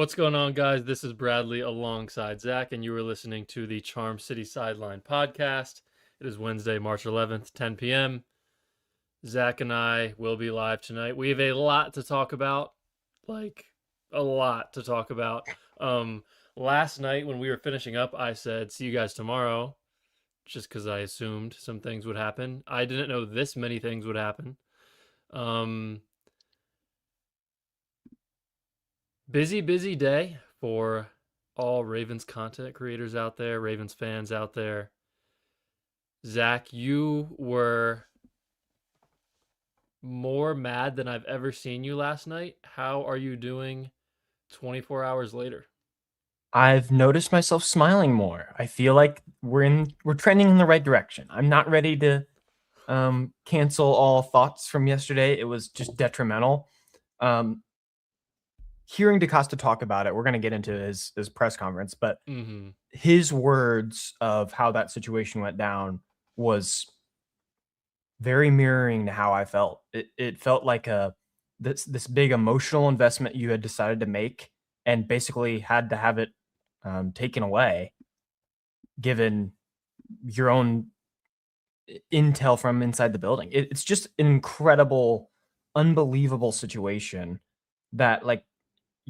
What's going on, guys? This is Bradley alongside Zach, and you are listening to the Charm City Sideline podcast. It is Wednesday, March 11th, 10 p.m. Zach and I will be live tonight. We have a lot to talk about, like a lot to talk about. Last night when we were finishing up, I said, see you guys tomorrow, just because I assumed some things would happen. I didn't know this many things would happen. Busy day for all Ravens content creators out there, Ravens fans out there. Zach, you were more mad than I've ever seen you last night. How are you doing 24 hours later? I've noticed myself smiling more. I feel like we're trending in the right direction. I'm not ready to cancel all thoughts from yesterday. It was just detrimental. Hearing DeCosta talk about it, we're going to get into his press conference, but his words of how that situation went down was very mirroring to how I felt. It felt like this big emotional investment you had decided to make and basically had to have it taken away, given your own intel from inside the building. It's just an incredible, unbelievable situation that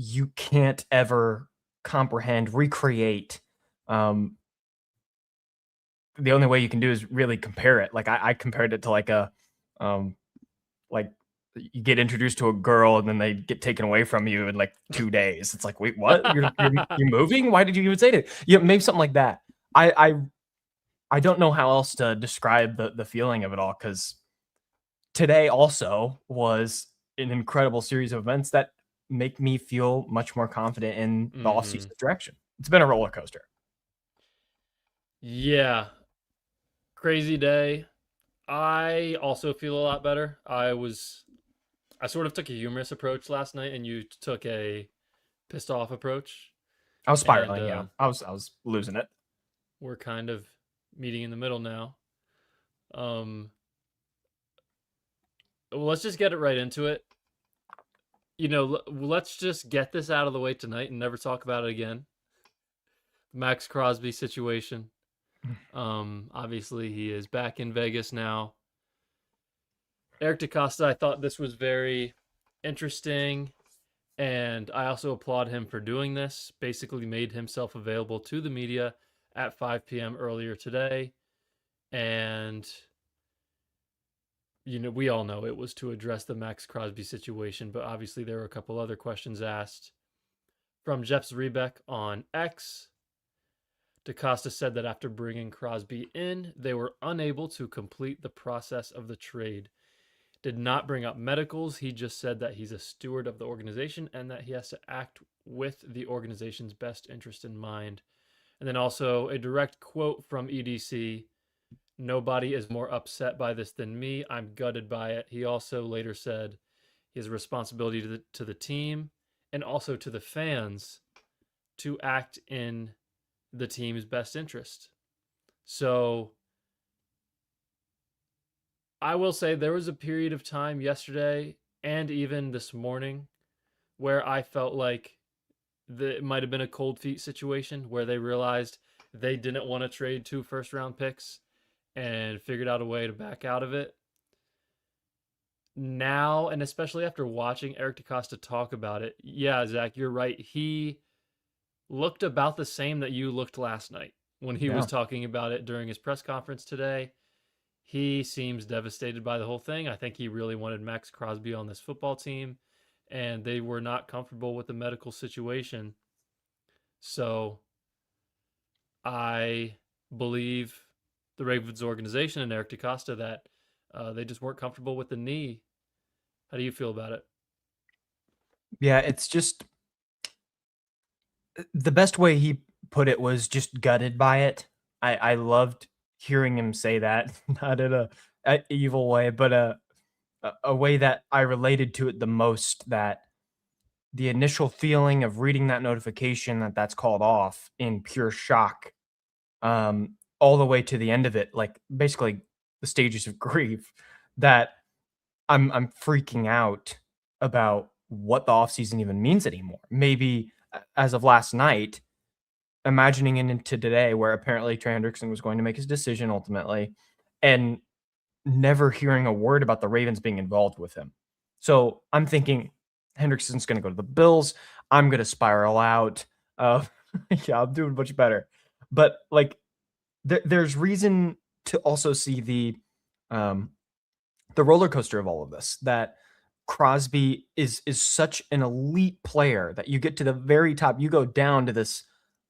you can't ever comprehend, recreate. The only way you can do is really compare it. Like I compared it to like you get introduced to a girl and then they get taken away from you in like 2 days. It's like, wait, what? You're moving? Why did you even say that? Yeah, maybe something like that. I don't know how else to describe the feeling of it all, because today also was an incredible series of events that make me feel much more confident in the offseason direction. It's been a roller coaster. Yeah. Crazy day. I also feel a lot better. I sort of took a humorous approach last night, and you took a pissed off approach. I was spiraling, yeah. I was losing it. We're kind of meeting in the middle now. Well, let's just get it right into it. Let's just get this out of the way tonight and never talk about it again. Maxx Crosby situation. Obviously he is back in Vegas now. Eric DeCosta, I thought this was very interesting, and I also applaud him for doing this. Basically made himself available to the media at 5 p.m. earlier today, and we all know it was to address the Maxx Crosby situation, but obviously there were a couple other questions asked. From Jeff Zrebeck on X, DeCosta said that after bringing Crosby in, they were unable to complete the process of the trade. Did not bring up medicals. He just said that he's a steward of the organization and that he has to act with the organization's best interest in mind. And then also a direct quote from EDC: "Nobody is more upset by this than me. I'm gutted by it." He also later said he has a responsibility to the team and also to the fans to act in the team's best interest. So I will say there was a period of time yesterday and even this morning where I felt like it might have been a cold feet situation where they realized they didn't want to trade 2 first-round picks and figured out a way to back out of it. Now, and especially after watching Eric DeCosta talk about it, yeah, Zach, you're right. He looked about the same that you looked last night when he was talking about it during his press conference today. He seems devastated by the whole thing. I think he really wanted Maxx Crosby on this football team, and they were not comfortable with the medical situation. So I believe the Ravens organization and Eric DeCosta that they just weren't comfortable with the knee. How do you feel about it? Yeah, it's just the best way he put it was just gutted by it. I loved hearing him say that, not in a evil way, but a way that I related to it the most. That the initial feeling of reading that notification that's called off in pure shock, all the way to the end of it, like basically the stages of grief, that I'm freaking out about what the offseason even means anymore. Maybe as of last night, imagining into today where apparently Trey Hendrickson was going to make his decision ultimately, and never hearing a word about the Ravens being involved with him. So I'm thinking Hendrickson's going to go to the Bills. I'm going to spiral out. Yeah, I'm doing much better. But like, there's reason to also see the roller coaster of all of this. That Crosby is such an elite player that you get to the very top, you go down to this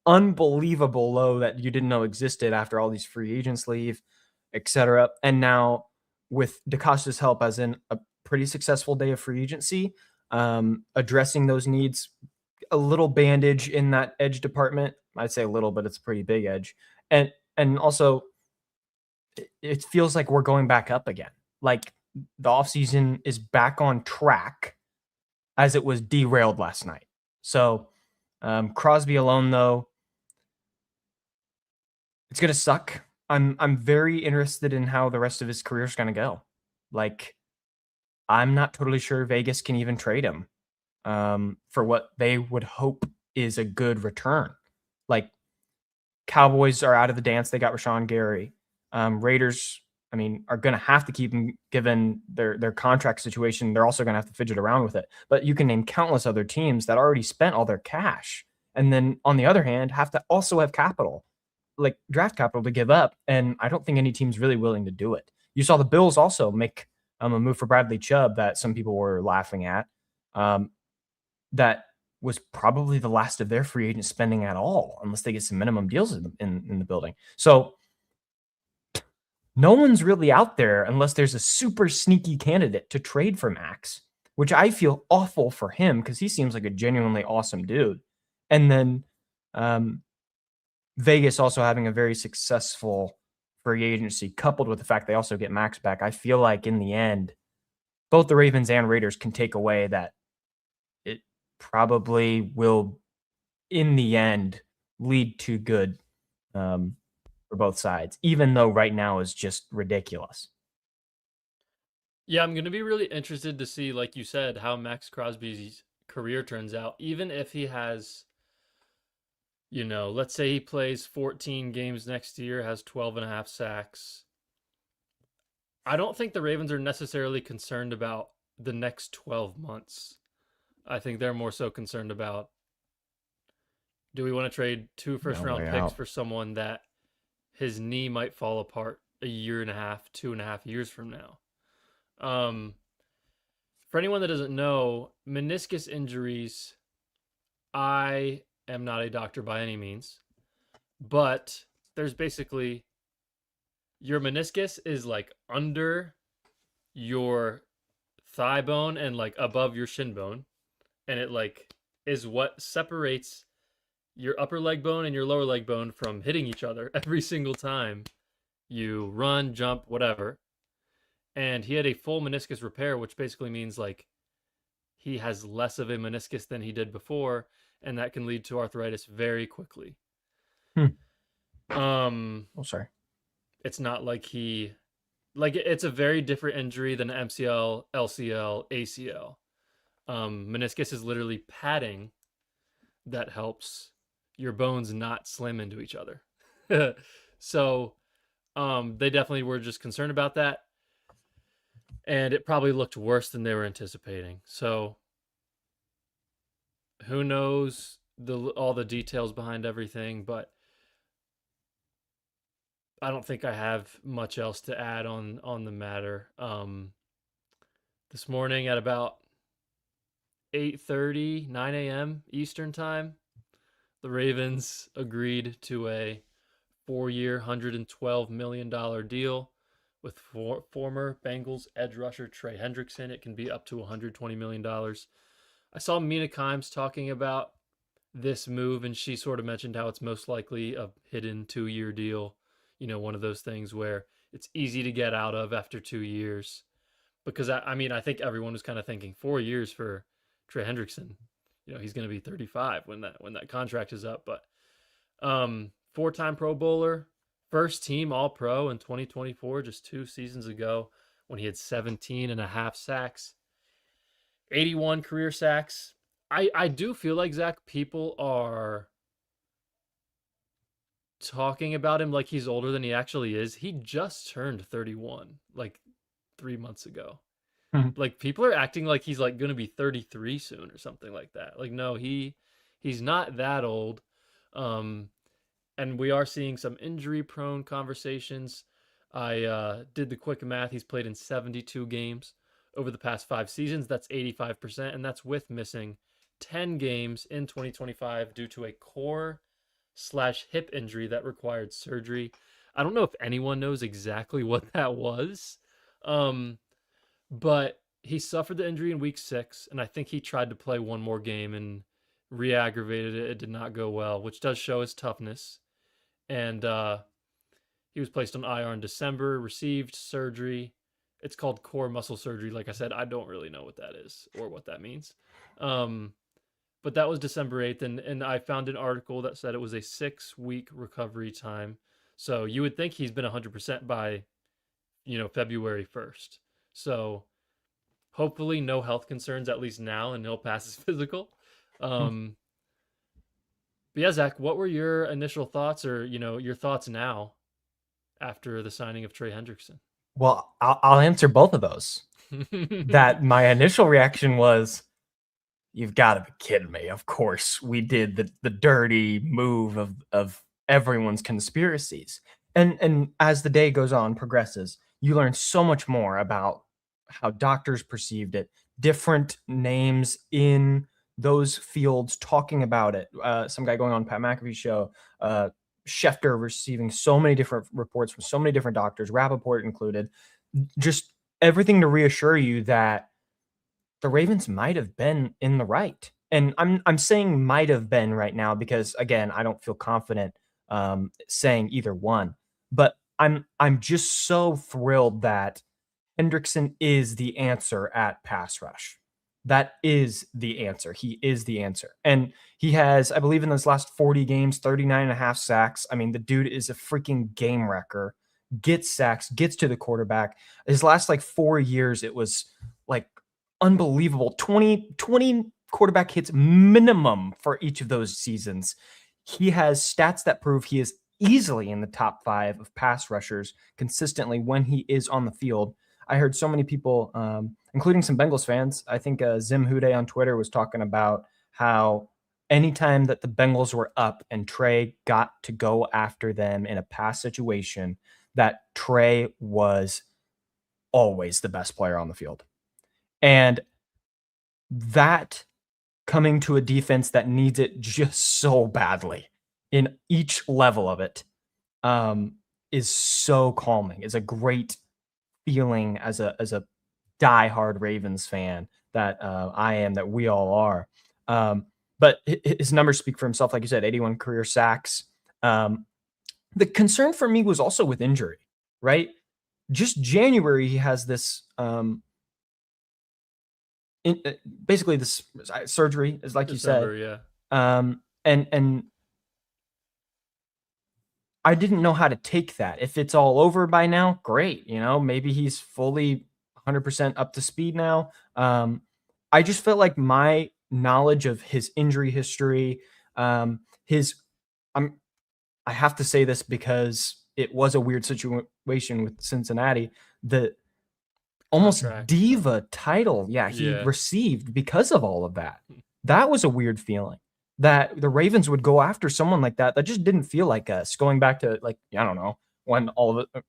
unbelievable low that you didn't know existed after all these free agents leave, etc. And now with DeCosta's help, as in a pretty successful day of free agency, addressing those needs, a little bandage in that edge department. I'd say a little, but it's a pretty big edge. And also it feels like we're going back up again. Like the offseason is back on track as it was derailed last night. So Crosby alone, though, it's going to suck. I'm very interested in how the rest of his career is going to go. Like, I'm not totally sure Vegas can even trade him for what they would hope is a good return. Like, Cowboys are out of the dance. They got Rashawn Gary. Raiders, I mean, are going to have to keep him given their contract situation. They're also going to have to fidget around with it. But you can name countless other teams that already spent all their cash. And then on the other hand, have to also have capital, like draft capital to give up. And I don't think any team's really willing to do it. You saw the Bills also make a move for Bradley Chubb that some people were laughing at. That was probably the last of their free agent spending at all, unless they get some minimum deals in the building. So no one's really out there unless there's a super sneaky candidate to trade for Maxx, which I feel awful for him because he seems like a genuinely awesome dude. And then Vegas also having a very successful free agency, coupled with the fact they also get Maxx back. I feel like in the end, both the Ravens and Raiders can take away that it probably will, in the end, lead to good for both sides, even though right now is just ridiculous. Yeah, I'm going to be really interested to see, like you said, how Maxx Crosby's career turns out. Even if he has, let's say he plays 14 games next year, has 12 and a half sacks. I don't think the Ravens are necessarily concerned about the next 12 months. I think they're more so concerned about, do we want to trade 2 first-round picks for someone that his knee might fall apart a year and a half, 2.5 years from now? For anyone that doesn't know, meniscus injuries, I am not a doctor by any means, but there's basically, your meniscus is like under your thigh bone and like above your shin bone, and it like is what separates your upper leg bone and your lower leg bone from hitting each other every single time you run, jump, whatever. And he had a full meniscus repair, which basically means like he has less of a meniscus than he did before, and that can lead to arthritis very quickly. Sorry. It's not like it's a very different injury than MCL, LCL, ACL. Meniscus is literally padding that helps your bones not slam into each other. So they definitely were just concerned about that. And it probably looked worse than they were anticipating. So who knows all the details behind everything, but I don't think I have much else to add on the matter. This morning at about 8:30, 9 a.m. Eastern time, the Ravens agreed to a 4-year, $112 million deal with former Bengals edge rusher Trey Hendrickson. It can be up to $120 million. I saw Mina Kimes talking about this move, and she sort of mentioned how it's most likely a hidden 2-year deal. One of those things where it's easy to get out of after 2 years. Because, I think everyone was kind of thinking 4 years for Trey Hendrickson. He's going to be 35 when that contract is up. But 4-time Pro Bowler, first team All-Pro in 2024, just 2 seasons ago, when he had 17 and a half sacks, 81 career sacks. I do feel like, Zach, people are talking about him like he's older than he actually is. He just turned 31 like 3 months ago. Mhm. Like people are acting like he's like going to be 33 soon or something like that. Like no, he's not that old. Um and we are seeing some injury prone conversations. I did the quick math. He's played in 72 games over the past 5 seasons. That's 85%, and that's with missing 10 games in 2025 due to a core/hip injury that required surgery. I don't know if anyone knows exactly what that was, um, but he suffered the injury in week 6, and I think he tried to play one more game and re-aggravated it. It did not go well, which does show his toughness. And he was placed on IR in December, received surgery. It's called core muscle surgery. Like I said, I don't really know what that is or what that means. Um, but that was December 8th, and I found an article that said it was a 6-week recovery time. So you would think he's been 100% by, February 1st. So hopefully no health concerns, at least now, and he'll pass his physical. Um, but yeah, Zach, what were your initial thoughts, or, your thoughts now after the signing of Trey Hendrickson? Well, I'll answer both of those. That my initial reaction was, you've got to be kidding me. Of course, we did the dirty move of everyone's conspiracies. And as the day goes on, progresses, you learn so much more about how doctors perceived it, different names in those fields talking about it. Some guy going on Pat McAfee's show, Schefter receiving so many different reports from so many different doctors, Rappaport included, just everything to reassure you that the Ravens might have been in the right. And I'm saying might have been right now because again, I don't feel confident saying either one. But I'm just so thrilled that Hendrickson is the answer at pass rush. That is the answer. He is the answer. And he has, I believe, in those last 40 games, 39 and a half sacks. I mean, the dude is a freaking game wrecker, gets sacks, gets to the quarterback. His last like 4 years, it was like unbelievable. 20 quarterback hits minimum for each of those seasons. He has stats that prove he is easily in the top 5 of pass rushers consistently when he is on the field. I heard so many people, including some Bengals fans. I think Zim Hude on Twitter was talking about how anytime that the Bengals were up and Trey got to go after them in a pass situation, that Trey was always the best player on the field. And that coming to a defense that needs it just so badly in each level of it is so calming. It's a great feeling as a diehard Ravens fan that I am, that we all are. But his numbers speak for himself. Like you said, 81 career sacks. The concern for me was also with injury, right? Just January, he has this basically this surgery, is like December, you said. yeah. And I didn't know how to take that. If it's all over by now, great. Maybe he's fully 100% up to speed now. I just felt like my knowledge of his injury history, I have to say this because it was a weird situation with Cincinnati. The almost Contract diva title, he Yeah. received because of all of that. That was a weird feeling, that the Ravens would go after someone like that. That just didn't feel like us. Going back to, like, I don't know, when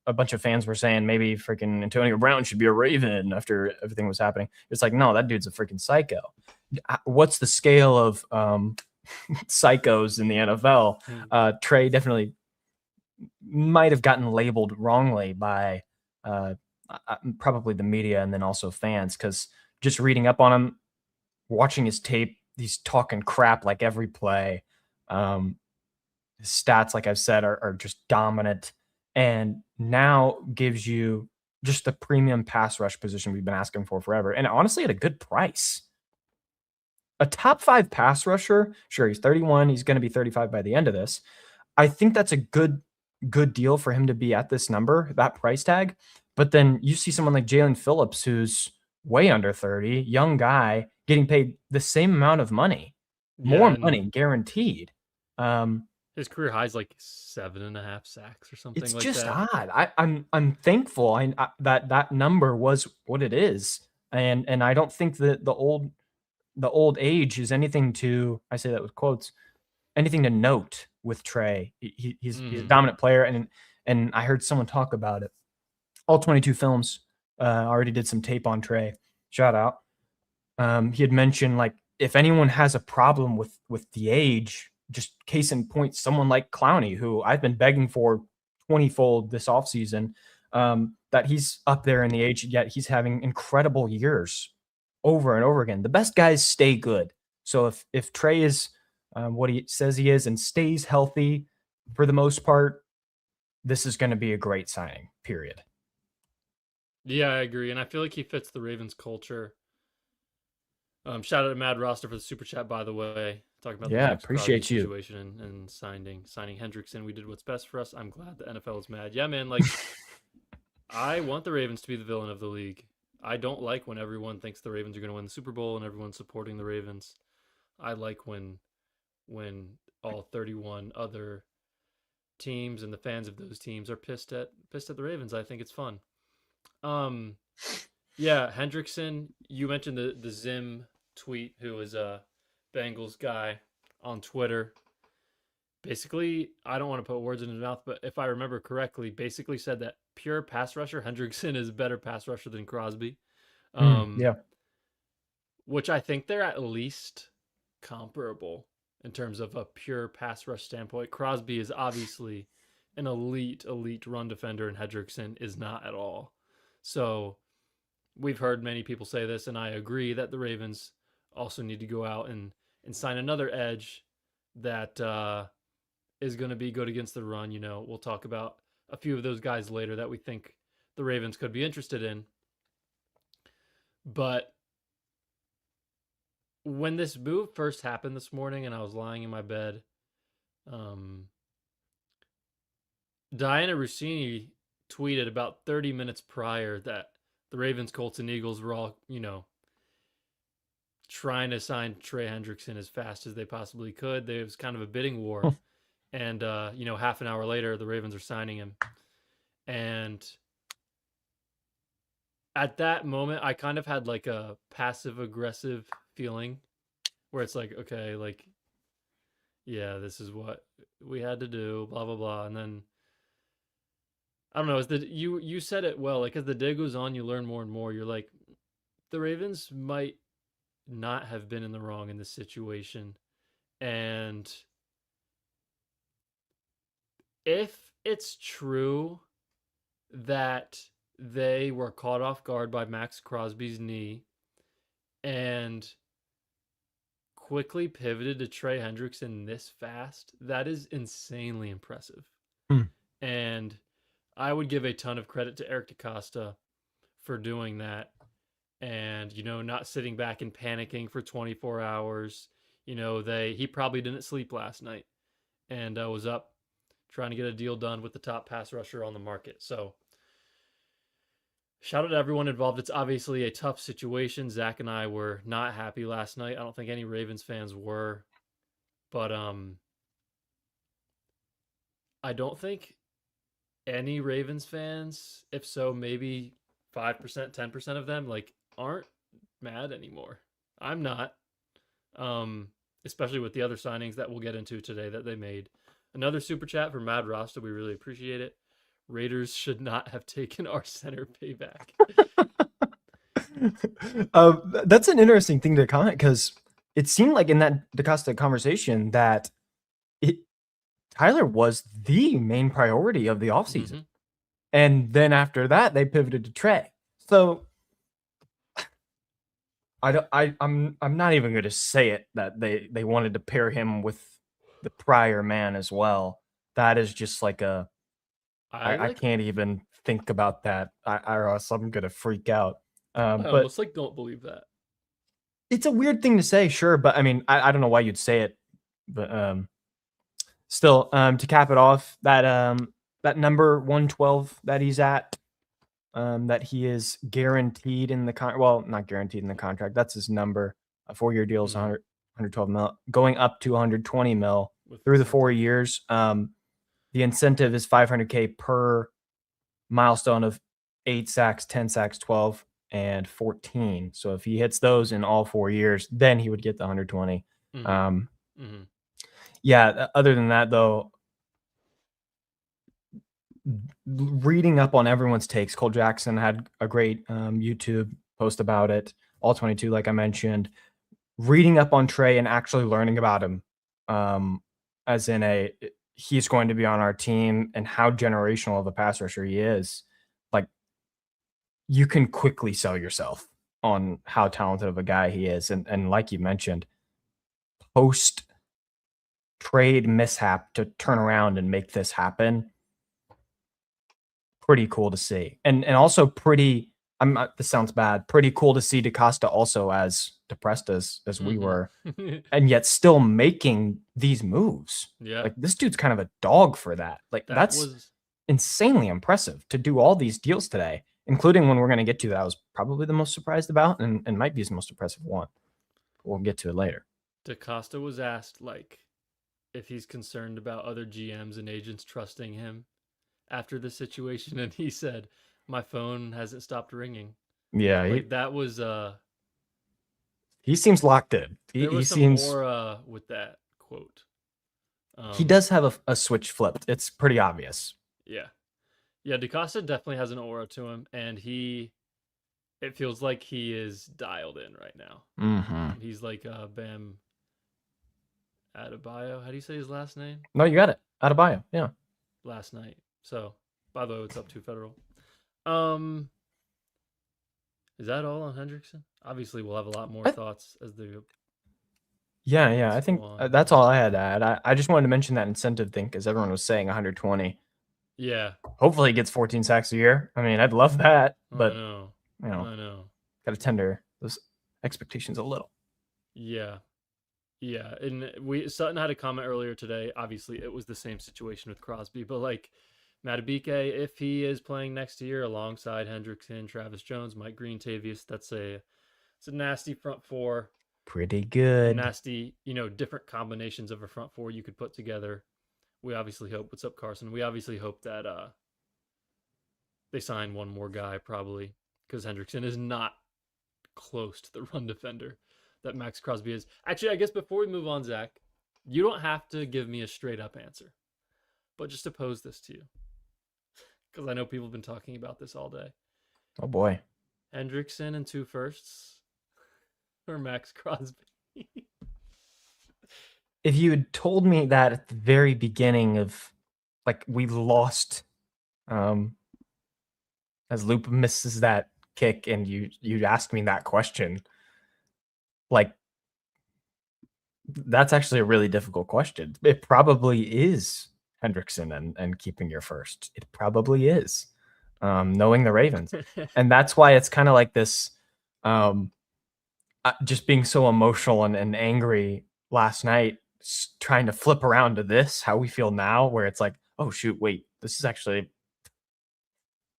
a bunch of fans were saying maybe freaking Antonio Brown should be a Raven after everything was happening. It's like, no, that dude's a freaking psycho. What's the scale of psychos in the NFL? Trey definitely might have gotten labeled wrongly by probably the media and then also fans, because just reading up on him, watching his tape, he's talking crap like every play. His stats, like I've said, are just dominant, and now gives you just the premium pass rush position we've been asking for forever, and honestly at a good price. A top 5 pass rusher, sure, he's 31, he's going to be 35 by the end of this. I think that's a good deal for him to be at this number, that price tag. But then you see someone like Jalen Phillips, who's way under 30, young guy getting paid the same amount of money, Yeah, more money and guaranteed. his career high's like 7.5 sacks or something It's like just that. odd. I'm thankful that number was what it is, and I don't think that the old age is anything to, I say that with quotes, anything to note with Trey. He's a Mhm. dominant player, and I heard someone talk about it. All 22 films already did some tape on Trey. Shout out. He had mentioned, like, if anyone has a problem with the age, just case in point, someone like Clowney, who I've been begging for 20-fold this offseason, that he's up there in the age, yet he's having incredible years over and over again. The best guys stay good. So if Trey is what he says he is and stays healthy for the most part, this is going to be a great signing, period. Yeah, I agree, and I feel like he fits the Ravens culture. Shout out to Mad Roster for the super chat, by the way. Talking about the Yeah, Maxx Crosby appreciate you. situation and signing Hendrickson. We did what's best for us. I'm glad the NFL is mad. Yeah, man. Like, I want the Ravens to be the villain of the league. I don't like when everyone thinks the Ravens are going to win the Super Bowl and everyone's supporting the Ravens. I like when all 31 other teams and the fans of those teams are pissed at the Ravens. I think it's fun. Um, yeah, Hendrickson. You mentioned the Zim tweet, who was a Bengals guy on Twitter. Basically, I don't want to put words in his mouth, but if I remember correctly, basically said that pure pass rusher Hendrickson is a better pass rusher than Crosby, Yeah. which I think they're at least comparable in terms of a pure pass rush standpoint. Crosby is obviously an elite run defender, and Hendrickson is not at all. So we've heard many people say this, and I agree that the Ravens also need to go out and sign another edge that is going to be good against the run. You know, we'll talk about a few of those guys later that we think the Ravens could be interested in. But when this move first happened this morning and I was lying in my bed, Diana Rossini tweeted about 30 minutes prior that the Ravens, Colts, and Eagles were all, trying to sign Trey Hendrickson as fast as they possibly could. There was kind of a bidding war. And, half an hour later, the Ravens are signing him. And at that moment, I kind of had like a passive aggressive feeling where it's like, okay, like, yeah, this is what we had to do, blah, blah, blah. And then, I don't know, you said it well, like as the day goes on, you learn more and more. You're like, the Ravens might not have been in the wrong in this situation. And if it's true that they were caught off guard by Maxx Crosby's knee and quickly pivoted to Trey Hendrickson this fast, that is insanely impressive. And I would give a ton of credit to Eric DeCosta for doing that and, not sitting back and panicking for 24 hours. He probably didn't sleep last night and was up trying to get a deal done with the top pass rusher on the market. So shout out to everyone involved. It's obviously a tough situation. Zach and I were not happy last night. I don't think any Ravens fans were, but I don't think any Ravens fans, if so, maybe 5%, 10% of them, like, aren't mad anymore. I'm not. Especially with the other signings that we'll get into today that they made. Another super chat from Mad Rasta. We really appreciate it. Raiders should not have taken our center payback. That's an interesting thing to comment because it seemed like in that DeCosta conversation that Tyler was the main priority of the offseason. Mm-hmm. And then after that, they pivoted to Trey. So I'm not even going to say it that they wanted to pair him with the prior man as well. That is just like I can't even think about that. Or else I'm going to freak out. I almost don't believe that. It's a weird thing to say, sure, but I mean, I don't know why you'd say it, but still, to cap it off, that number 112 that he's at, that he is guaranteed in the well, not guaranteed in the contract. That's his number. A 4-year deal is 112 mil, going up to 120 mil through the 4 years. The incentive is $500K per milestone of 8 sacks, 10 sacks, 12, and 14. So if he hits those in all 4 years, then he would get the 120. Yeah. Other than that, though, reading up on everyone's takes, Cole Jackson had a great YouTube post about it. All 22, like I mentioned. Reading up on Trey and actually learning about him, as in he's going to be on our team and how generational of a pass rusher he is. Like, you can quickly sell yourself on how talented of a guy he is. And like you mentioned, post trade mishap to turn around and make this happen. Pretty cool to see. And also pretty, this sounds bad, pretty cool to see DaCosta also as depressed as we were, and yet still making these moves. Yeah. Like, this dude's kind of a dog for that. Like, that's insanely impressive to do all these deals today, including one we're going to get to that I was probably the most surprised about and might be his most impressive one. We'll get to it later. DaCosta was asked, like, if he's concerned about other GMs and agents trusting him after the situation, and he said, my phone hasn't stopped ringing. Yeah. Like, that was he seems locked in. There was some aura with that quote. He does have a switch flipped. It's pretty obvious. Yeah. DaCosta definitely has an aura to him, and it feels like he is dialed in right now. He's like Bam Adebayo. How do you say his last name? No, you got it. Adebayo. Yeah. Last night. So, by the way, what's up to Federal? Is that all on Hendrickson? Obviously, we'll have a lot more thoughts as the. Yeah. I think that's all I had to add. I just wanted to mention that incentive thing because everyone was saying 120. Yeah. Hopefully, he gets 14 sacks a year. I mean, I'd love that, but I know. Got to tender those expectations a little. Yeah. And Sutton had a comment earlier today. Obviously, it was the same situation with Crosby, but like, Matabike, if he is playing next year alongside Hendrickson, Travis Jones, Mike Green, Tavius, it's a nasty front four. Pretty good. Nasty, different combinations of a front four you could put together. We obviously hope. What's up, Carson? We obviously hope that they sign one more guy probably, because Hendrickson is not close to the run defender that Maxx Crosby is. Actually, I guess before we move on, Zach, you don't have to give me a straight up answer, but just to pose this to you, because I know people have been talking about this all day. Oh boy. Hendrickson and 2 firsts or Maxx Crosby? If you had told me that at the very beginning of, like, we lost, as Lupe misses that kick, and you'd ask me that question, like, that's actually a really difficult question. It probably is Hendrickson and keeping your first. It probably is, knowing the Ravens. And that's why it's kind of like this, just being so emotional and angry last night, trying to flip around to this, how we feel now, where it's like, oh, shoot, wait, this is actually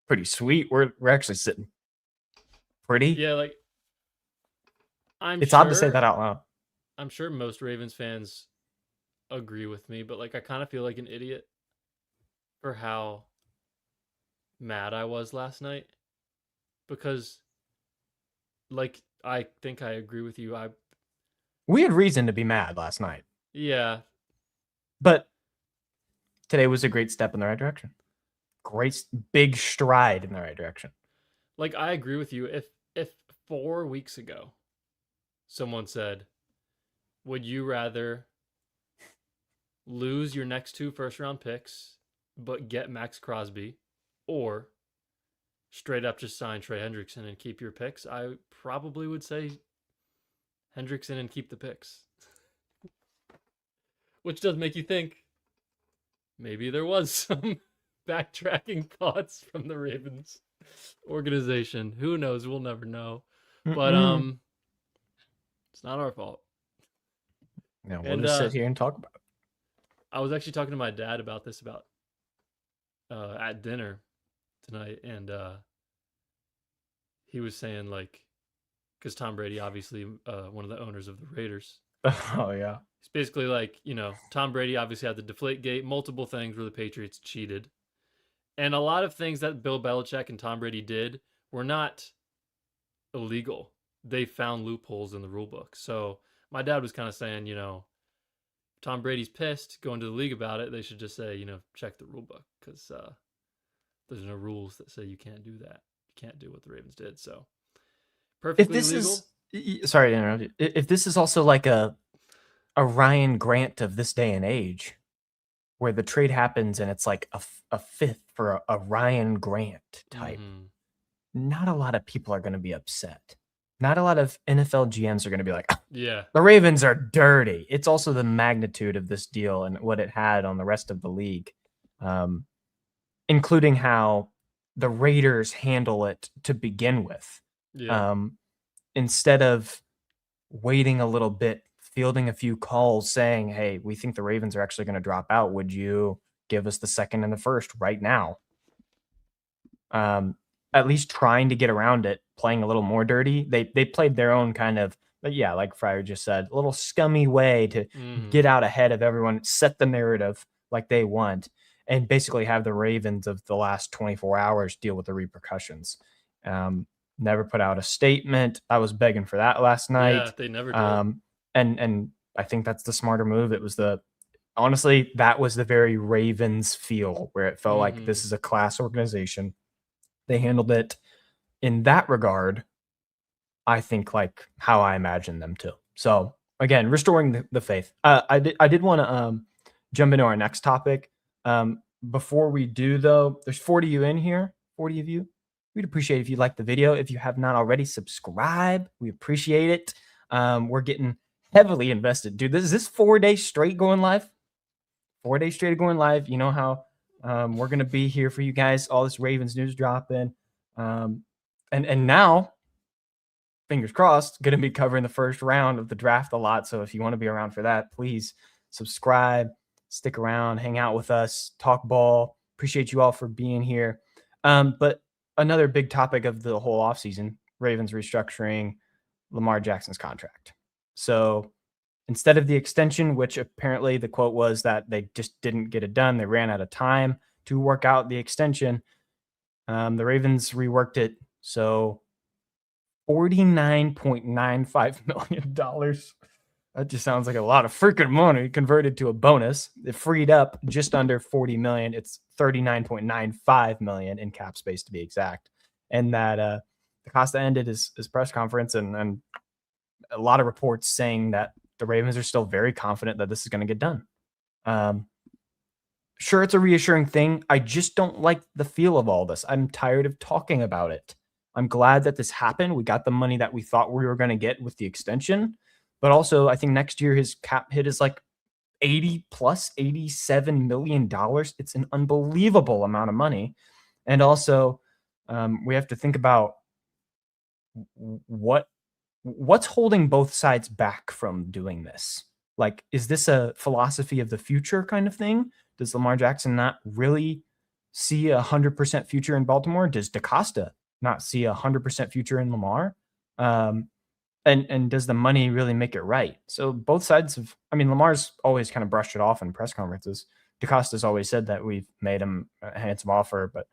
pretty sweet. We're actually sitting pretty. Yeah, like, it's odd to say that out loud. I'm sure most Ravens fans agree with me, but like, I kind of feel like an idiot for how mad I was last night, because, like, I think I agree with you. We had reason to be mad last night. Yeah. But today was a great step in the right direction. Great big stride in the right direction. Like, I agree with you. If 4 weeks ago someone said, would you rather lose your next 2 first-round picks but get Maxx Crosby, or straight up just sign Trey Hendrickson and keep your picks, I probably would say Hendrickson and keep the picks. Which does make you think maybe there was some backtracking thoughts from the Ravens organization. Who knows? We'll never know. But it's not our fault. No, we'll just sit here and talk about it. I was actually talking to my dad about this at dinner tonight, and he was saying like, because Tom Brady, obviously one of the owners of the Raiders. Oh yeah. It's basically like, Tom Brady obviously had the deflate gate, multiple things where the Patriots cheated. And a lot of things that Bill Belichick and Tom Brady did were not illegal. They found loopholes in the rule book. So my dad was kind of saying, Tom Brady's pissed going to the league about it. They should just say, check the rule book because there's no rules that say you can't do that. You can't do what the Ravens did. So perfectly If this legal. sorry to interrupt you. If this is also like a Ryan Grant of this day and age, where the trade happens and it's like a fifth for a Ryan Grant type, not a lot of people are going to be upset. Not a lot of NFL GMs are going to be like, yeah, the Ravens are dirty. It's also the magnitude of this deal and what it had on the rest of the league, including how the Raiders handle it to begin with. Yeah. Instead of waiting a little bit, fielding a few calls saying, hey, we think the Ravens are actually going to drop out. Would you give us the second and the first right now? At least trying to get around it, playing a little more dirty. They played their own kind of, but yeah, like Fryer just said, a little scummy way to get out ahead of everyone, set the narrative like they want, and basically have the Ravens of the last 24 hours deal with the repercussions. Never put out a statement. I was begging for that last night. Yeah, they never did. And I think that's the smarter move. It was honestly, that was the very Ravens feel where it felt like this is a class organization. They handled it in that regard, I think, like how I imagined them to. So again, restoring the faith. I did want to jump into our next topic. Before we do, though, there's 40 of you in here, 40 of you. We'd appreciate if you like the video. If you have not already, subscribe. We appreciate it. We're getting heavily invested. Dude, is this 4 days straight going live? 4 days straight going live. You know how we're going to be here for you guys. All this Ravens news dropping. And now, fingers crossed, going to be covering the first round of the draft a lot. So if you want to be around for that, please subscribe, stick around, hang out with us, talk ball. Appreciate you all for being here. But another big topic of the whole offseason, Ravens restructuring Lamar Jackson's contract. So instead of the extension, which apparently the quote was that they just didn't get it done, they ran out of time to work out the extension. The Ravens reworked it. So $49.95 million. That just sounds like a lot of freaking money converted to a bonus. It freed up just under $40 million. It's $39.95 million in cap space to be exact. And that Costa ended his press conference and a lot of reports saying that the Ravens are still very confident that this is going to get done. Sure, it's a reassuring thing. I just don't like the feel of all this. I'm tired of talking about it. I'm glad that this happened. We got the money that we thought we were going to get with the extension. But also, I think next year his cap hit is like $87 million. It's an unbelievable amount of money. And also, we have to think about what's holding both sides back from doing this. Like, is this a philosophy of the future kind of thing? Does Lamar Jackson not really see 100% future in Baltimore? Does DaCosta not see 100% future in Lamar? And does the money really make it right? So both sides have, Lamar's always kind of brushed it off in press conferences. DaCosta's always said that we've made him a handsome offer, but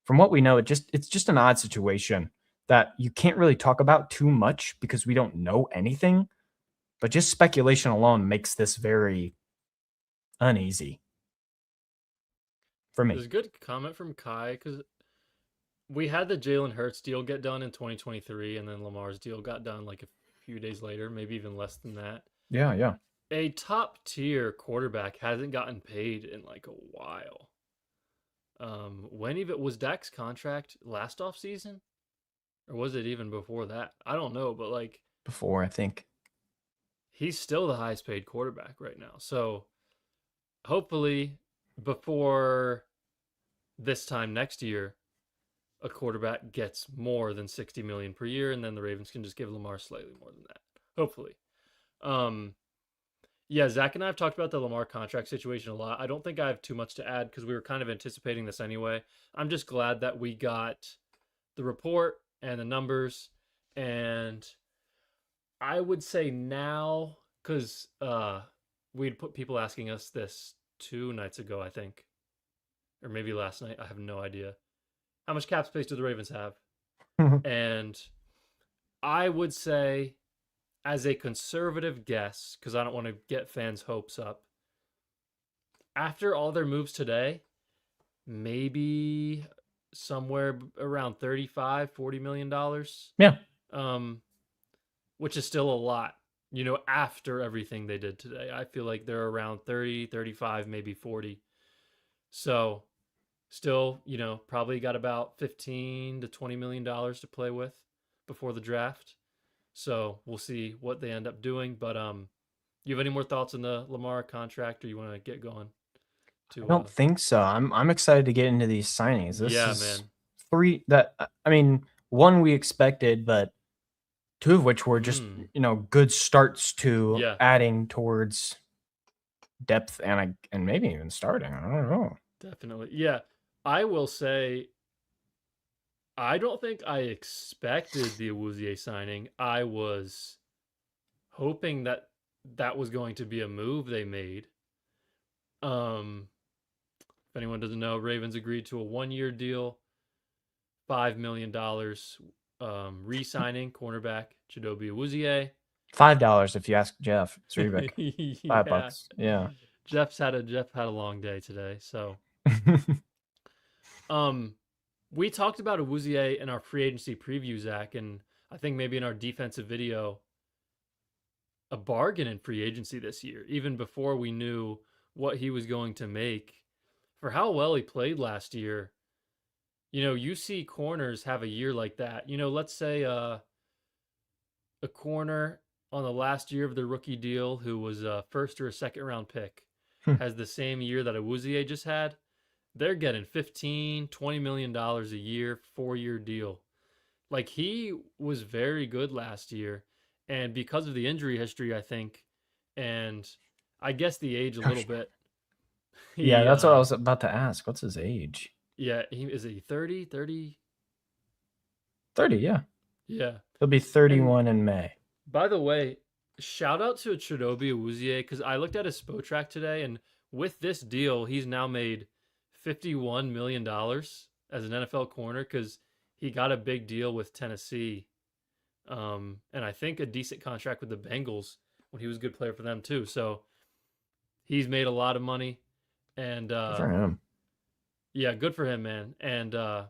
from what we know, it's just an odd situation that you can't really talk about too much because we don't know anything, but just speculation alone makes this very uneasy for me. There's a good comment from Kai because we had the Jalen Hurts deal get done in 2023, and then Lamar's deal got done like a few days later, maybe even less than that. Yeah. A top-tier quarterback hasn't gotten paid in like a while. When even was Dak's contract last offseason? Or was it even before that? I don't know, but like before, I think. He's still the highest paid quarterback right now. So hopefully before this time next year, a quarterback gets more than $60 million per year, and then the Ravens can just give Lamar slightly more than that. Hopefully. Yeah, Zach and I have talked about the Lamar contract situation a lot. I don't think I have too much to add because we were kind of anticipating this anyway. I'm just glad that we got the report and the numbers. And I would say now, because we'd put people asking us this 2 nights ago, I think, or maybe last night. I have no idea. How much cap space do the Ravens have? And I would say, as a conservative guess, because I don't want to get fans' hopes up, after all their moves today, maybe somewhere around $35-40 million. Yeah. Which is still a lot, after everything they did today. I feel like they're around 30, 35, maybe 40. So still, probably got about $15-20 million to play with before the draft. So we'll see what they end up doing. But you have any more thoughts on the Lamar contract, or you want to get going? I don't think so. I'm excited to get into these signings. This yeah, is man. 3 that I mean, 1 we expected, but 2 of which were just good starts to adding towards depth and maybe even starting. I don't know. Definitely, yeah. I will say, I don't think I expected the Awuzie signing. I was hoping that was going to be a move they made. If anyone doesn't know, Ravens agreed to a 1-year deal, $5 million, re-signing cornerback Chidobe Awuzie. $5 if you ask Jeff. It's Reebok. Yeah. $5. Yeah. Jeff had a long day today, so we talked about Awuzie in our free agency preview, Zach, and I think maybe in our defensive video, a bargain in free agency this year, even before we knew what he was going to make for how well he played last year. You see corners have a year like that. Let's say a corner on the last year of their rookie deal who was a first or a second round pick has the same year that Awuzie just had. They're getting $15-20 million a year, 4-year deal. Like, he was very good last year, and because of the injury history, I think, and I guess the age a little bit. Yeah, that's what I was about to ask. What's his age? Yeah, is he 30? 30? 30, yeah. Yeah. He'll be 31 in May. By the way, shout out to Chidobe Awuzie, because I looked at his Spotrac today, and with this deal, he's now made $51 million as an NFL corner because he got a big deal with Tennessee. And I think a decent contract with the Bengals when he was a good player for them too. So he's made a lot of money. And good for him. Yeah, good for him, man. And 75.4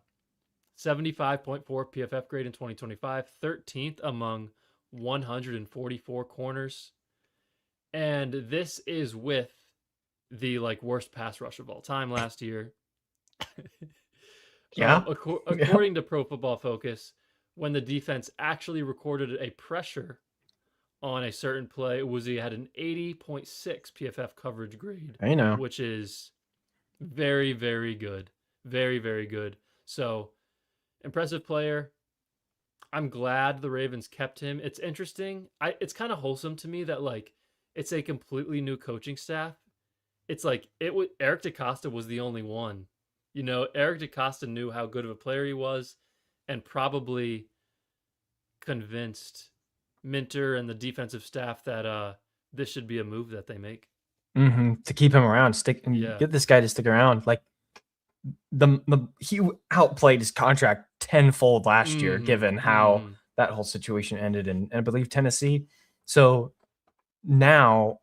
PFF grade in 2025, 13th among 144 corners. And this is with the worst pass rush of all time last year. Yeah. According to Pro Football Focus, when the defense actually recorded a pressure on a certain play, Awuzie had an 80.6 PFF coverage grade. I know. Which is very, very good. Very, very good. So, impressive player. I'm glad the Ravens kept him. It's interesting. It's kind of wholesome to me that it's a completely new coaching staff. It's Eric DeCosta was the only one. Eric DeCosta knew how good of a player he was and probably convinced Minter and the defensive staff that this should be a move that they make. To keep him around, get this guy to stick around. He outplayed his contract tenfold last year, given how that whole situation ended in, I believe, Tennessee. So now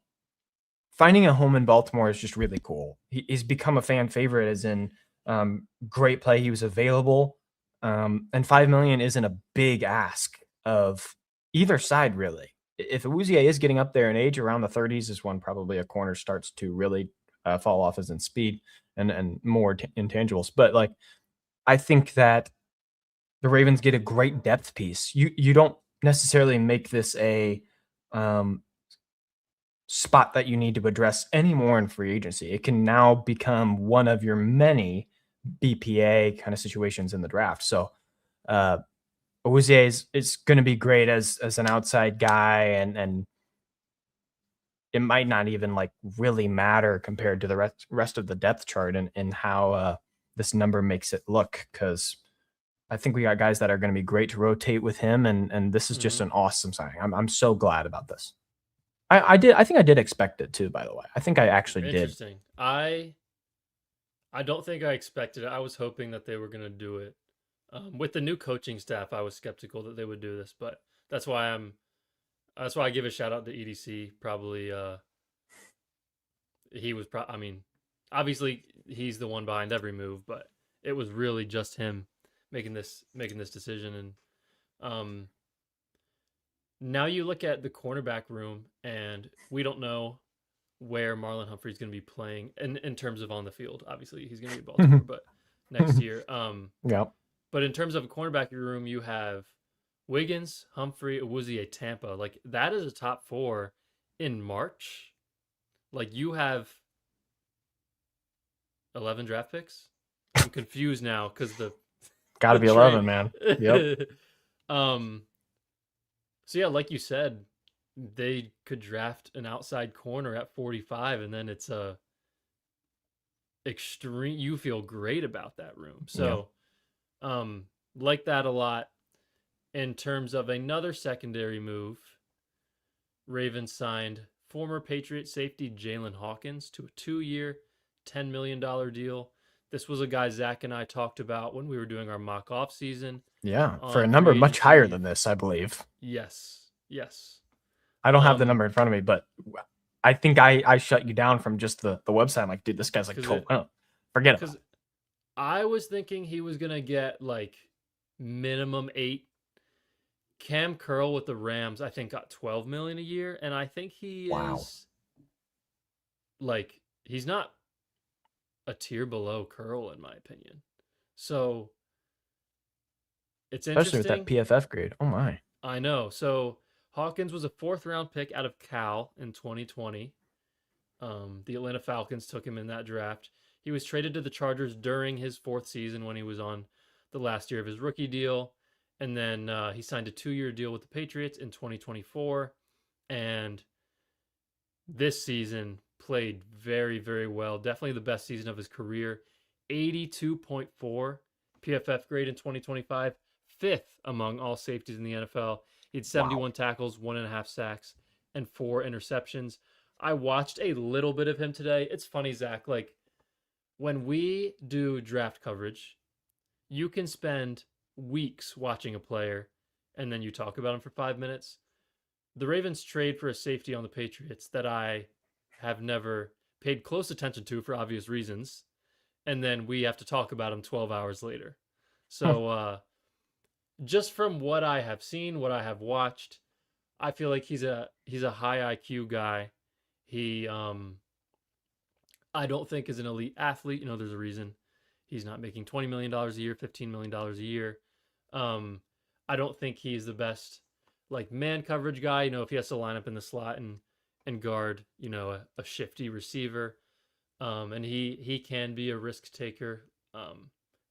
finding a home in Baltimore is just really cool. He's become a fan favorite, as in great play. He was available, and $5 million isn't a big ask of either side, really. If Awuzie is getting up there in age, around the 30s is when probably a corner starts to really fall off, as in speed and more intangibles. But I think that the Ravens get a great depth piece. You don't necessarily make this a spot that you need to address anymore in free agency. It can now become one of your many BPA kind of situations in the draft. So Awuzie is going to be great as an outside guy, and it might not even really matter compared to the rest of the depth chart and how this number makes it look, because I think we got guys that are going to be great to rotate with him, and this is just an awesome signing. I'm so glad about this. I think I did expect it too, by the way. I think I actually did. Interesting. I don't think I expected it. I was hoping that they were going to do it. With the new coaching staff, I was skeptical that they would do this, but that's why I give a shout out to EDC. Probably he was I mean, obviously he's the one behind every move, but it was really just him making this decision. And now you look at the cornerback room, and we don't know where Marlon Humphrey's going to be playing in terms of on the field. Obviously, he's going to be Baltimore, but next year. Yeah. But in terms of a cornerback room, you have Wiggins, Humphrey, Awuzie, Tampa. Like, that is a top 4 in March. Like, you have 11 draft picks. I'm confused now because got to be 11, man. Yep. So yeah, like you said, they could draft an outside corner at 45, and then it's a extreme. You feel great about that room. So, like that a lot. In terms of another secondary move, Ravens signed former Patriot safety Jaylinn Hawkins to a 2-year, $10 million deal. This was a guy Zach and I talked about when we were doing our mock off season. Yeah, for a number much higher than this, I believe. Yes. I don't have the number in front of me, but I think I shut you down from just the website. I'm like, dude, this guy's like 12. Forget it. Because I was thinking he was going to get like minimum 8. Cam Curl with the Rams, I think, got $12 million a year, and I think he is like, he's not a tier below Curl in my opinion. So it's interesting. Especially with that PFF grade. Oh my. I know. So Hawkins was a 4th round pick out of Cal in 2020. The Atlanta Falcons took him in that draft. He was traded to the Chargers during his 4th season when he was on the last year of his rookie deal. And then he signed a 2-year deal with the Patriots in 2024. And this season played very, very well. Definitely the best season of his career. 82.4 PFF grade in 2025. 5th among all safeties in the NFL. He had 71 tackles, 1.5 sacks, and 4 interceptions. I watched a little bit of him today. It's funny, Zach. Like, when we do draft coverage, you can spend weeks watching a player, and then you talk about him for 5 minutes. The Ravens trade for a safety on the Patriots that I have never paid close attention to for obvious reasons, and then we have to talk about him 12 hours later. So just from what I have seen, what I have watched, I feel like he's a high IQ guy. He I don't think is an elite athlete. You know, there's a reason he's not making $20 million a year, $15 million a year. I don't think he's the best like man coverage guy. You know, if he has to line up in the slot and guard, you know, a shifty receiver. And he can be a risk taker,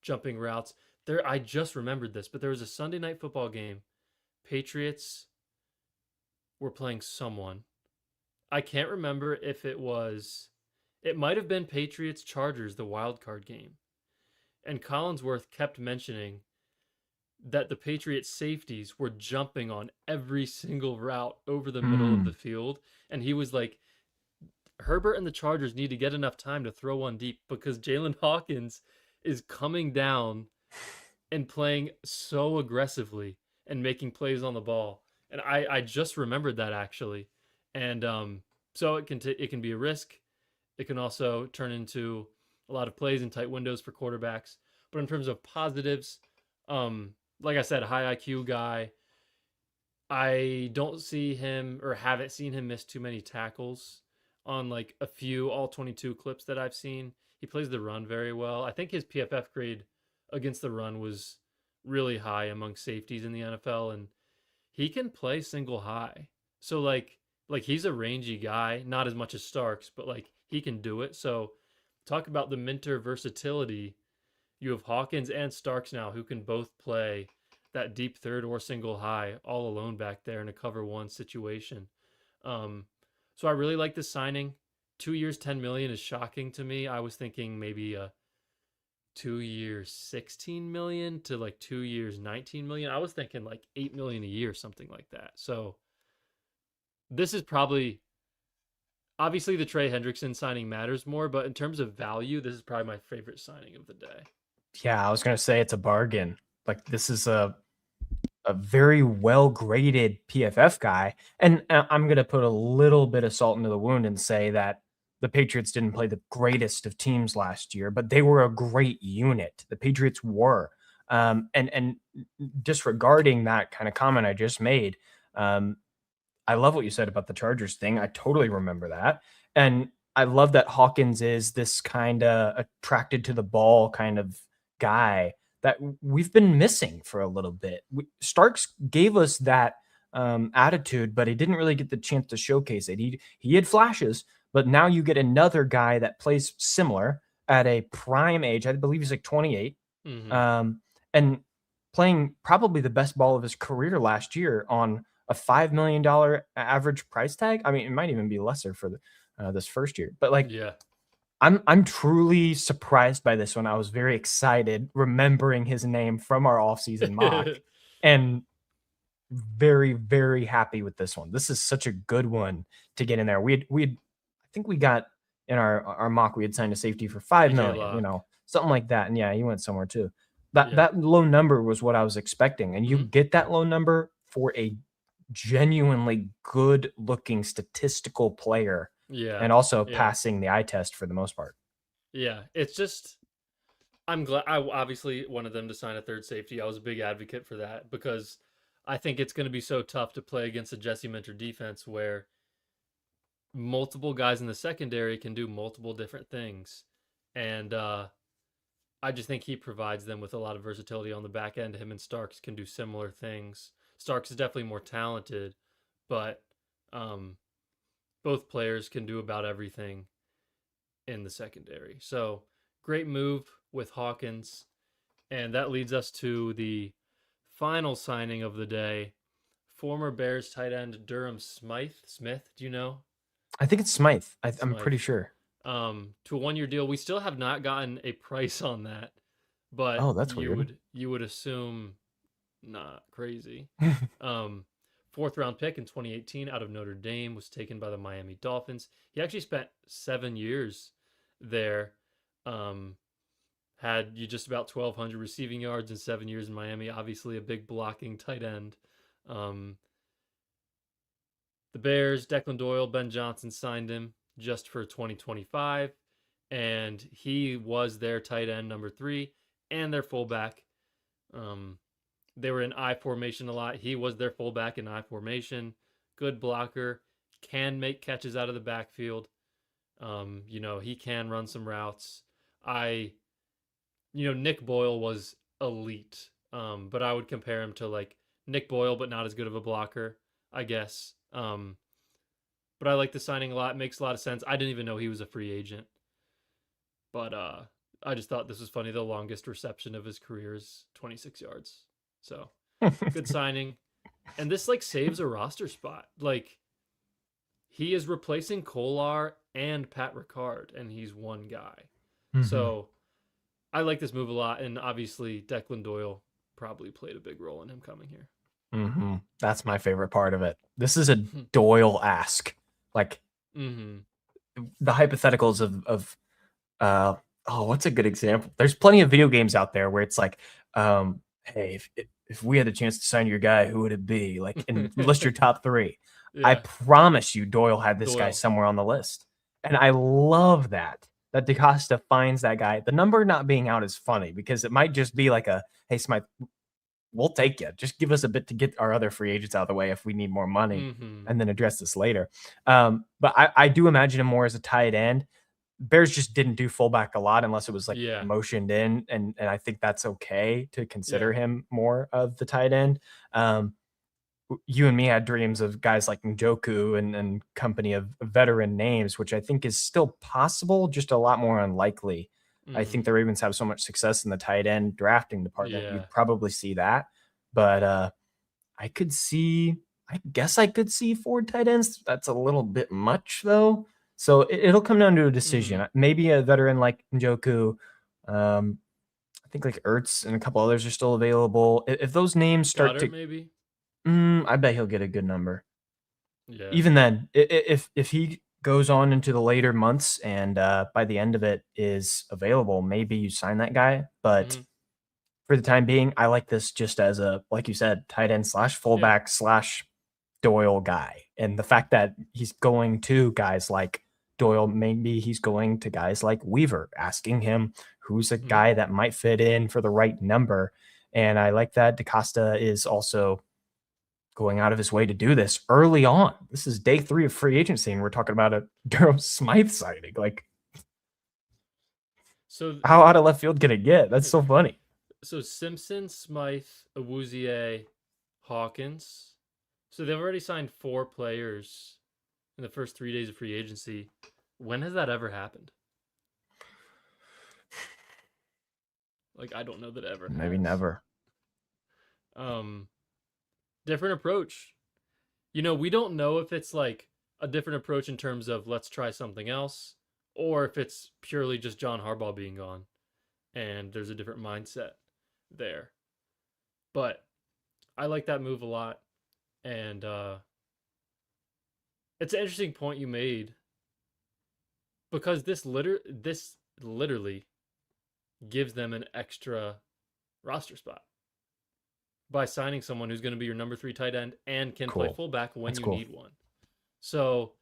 jumping routes. I just remembered this, but there was a Sunday night football game. Patriots were playing someone. I can't remember if it might have been Patriots Chargers, the wild card game. And Collinsworth kept mentioning that the Patriots safeties were jumping on every single route over the middle of the field. And he was like, Herbert and the Chargers need to get enough time to throw one deep because Jaylinn Hawkins is coming down and playing so aggressively and making plays on the ball. And I just remembered that actually. And so it can be a risk. It can also turn into a lot of plays in tight windows for quarterbacks. But in terms of positives, like I said, high IQ guy. I don't see him or haven't seen him miss too many tackles on like a few all 22 clips that I've seen. He plays the run very well. I think his PFF grade against the run was really high among safeties in the NFL, and he can play single high. So like he's a rangy guy, not as much as Starks, but like he can do it. So talk about the Minter versatility. You have Hawkins and Starks now who can both play that deep third or single high all alone back there in a cover one situation. So I really like this signing. 2 years, $10 million is shocking to me. I was thinking maybe a 2 years 16 million to like 2 years 19 million. I was thinking like 8 million a year, something like that. So this is probably, obviously the Trey Hendrickson signing matters more, but in terms of value, this is probably my favorite signing of the day. Yeah, I was gonna say it's a bargain. Like this is a very well graded PFF guy, and I'm gonna put a little bit of salt into the wound and say that the Patriots didn't play the greatest of teams last year, but they were a great unit. The Patriots were, and disregarding that kind of comment I just made, I love what you said about the Chargers thing. I totally remember that, and I love that Hawkins is this kind of attracted to the ball kind of guy that we've been missing for a little bit. Starks gave us that attitude, but he didn't really get the chance to showcase it. He had flashes, but now you get another guy that plays similar at a prime age. I believe he's like 28, and playing probably the best ball of his career last year on a $5 million average price tag. I mean, it might even be lesser for this first year, but like, Yeah. I'm truly surprised by this one. I was very excited remembering his name from our offseason mock and very, very happy with this one. This is such a good one to get in there. I think we got in our mock, we had signed a safety for $5 million, you know, something like that. And yeah, he went somewhere too. That low number was what I was expecting. And you get that low number for a genuinely good looking statistical player. Yeah. And also passing the eye test for the most part. Yeah. It's just, I'm glad. I obviously wanted them to sign a third safety. I was a big advocate for that because I think it's going to be so tough to play against a Jesse Minter defense where multiple guys in the secondary can do multiple different things. And I just think he provides them with a lot of versatility on the back end. Him and Starks can do similar things. Starks is definitely more talented, but both players can do about everything in the secondary. So great move with Hawkins. And that leads us to the final signing of the day. Former Bears tight end Durham Smythe. Smith, do you know? I think it's Smythe. I'm pretty sure. To a 1-year deal. We still have not gotten a price on that, but that's weird. You would assume not crazy. 4th round pick in 2018 out of Notre Dame, was taken by the Miami Dolphins. He actually spent 7 years there. Had you just about 1,200 receiving yards in 7 years in Miami. Obviously a big blocking tight end. The Bears, Declan Doyle, Ben Johnson signed him just for 2025, and he was their tight end number 3 and their fullback. They were in I formation a lot. He was their fullback in I formation. Good blocker, can make catches out of the backfield. He can run some routes. Nick Boyle was elite, but I would compare him to like Nick Boyle, but not as good of a blocker, I guess. But I like the signing a lot. It makes a lot of sense. I didn't even know he was a free agent, but I just thought this was funny. The longest reception of his career is 26 yards. So good signing. And this like saves a roster spot. Like he is replacing Kolar and Pat Ricard, and he's one guy. So I like this move a lot. And obviously Declan Doyle probably played a big role in him coming here. That's my favorite part of it. This is a Doyle ask. Like the hypotheticals of what's a good example? There's plenty of video games out there where it's like, hey, if we had the chance to sign your guy, who would it be? Like, and list your top 3. Yeah. I promise you, Doyle had this guy somewhere on the list, and I love that DaCosta finds that guy. The number not being out is funny because it might just be like a, hey, Smythe, we'll take you. Just give us a bit to get our other free agents out of the way if we need more money, and then address this later. But I do imagine him more as a tight end. Bears just didn't do fullback a lot unless it was like motioned in, and I think that's okay to consider him more of the tight end. You and me had dreams of guys like Njoku and company of veteran names, which I think is still possible, just a lot more unlikely. I think the Ravens have so much success in the tight end drafting department. You'd probably see that, but I guess I could see 4 tight ends. That's a little bit much though. So it'll come down to a decision. Maybe a veteran like Njoku, I think like Ertz and a couple others are still available. If those names start Goddard, to, maybe. I bet he'll get a good number. Yeah. Even then, if he goes on into the later months and by the end of it is available, maybe you sign that guy. But Mhm. for the time being, I like this just as a, like you said, tight end slash Yeah. fullback slash Doyle guy. And the fact that he's going to guys like Doyle, maybe he's going to guys like Weaver, asking him who's a Mhm. guy that might fit in for the right number. And I like that DaCosta is also going out of his way to do this early on. This is day 3 of free agency, and we're talking about a Durham Smythe signing. Like, So how out of left field can it get? That's so funny. so Simpson, Smythe, Awuzie, Hawkins. So they've already signed 4 players in the first 3 days of free agency. When has that ever happened? Like, I don't know that ever Maybe has. never. Different approach. We don't know if it's like a different approach in terms of let's try something else, or if it's purely just John Harbaugh being gone and there's a different mindset there. But I like that move a lot. And it's an interesting point you made because this literally gives them an extra roster spot by signing someone who's going to be your number 3 tight end and can play fullback when That's you cool. need one. So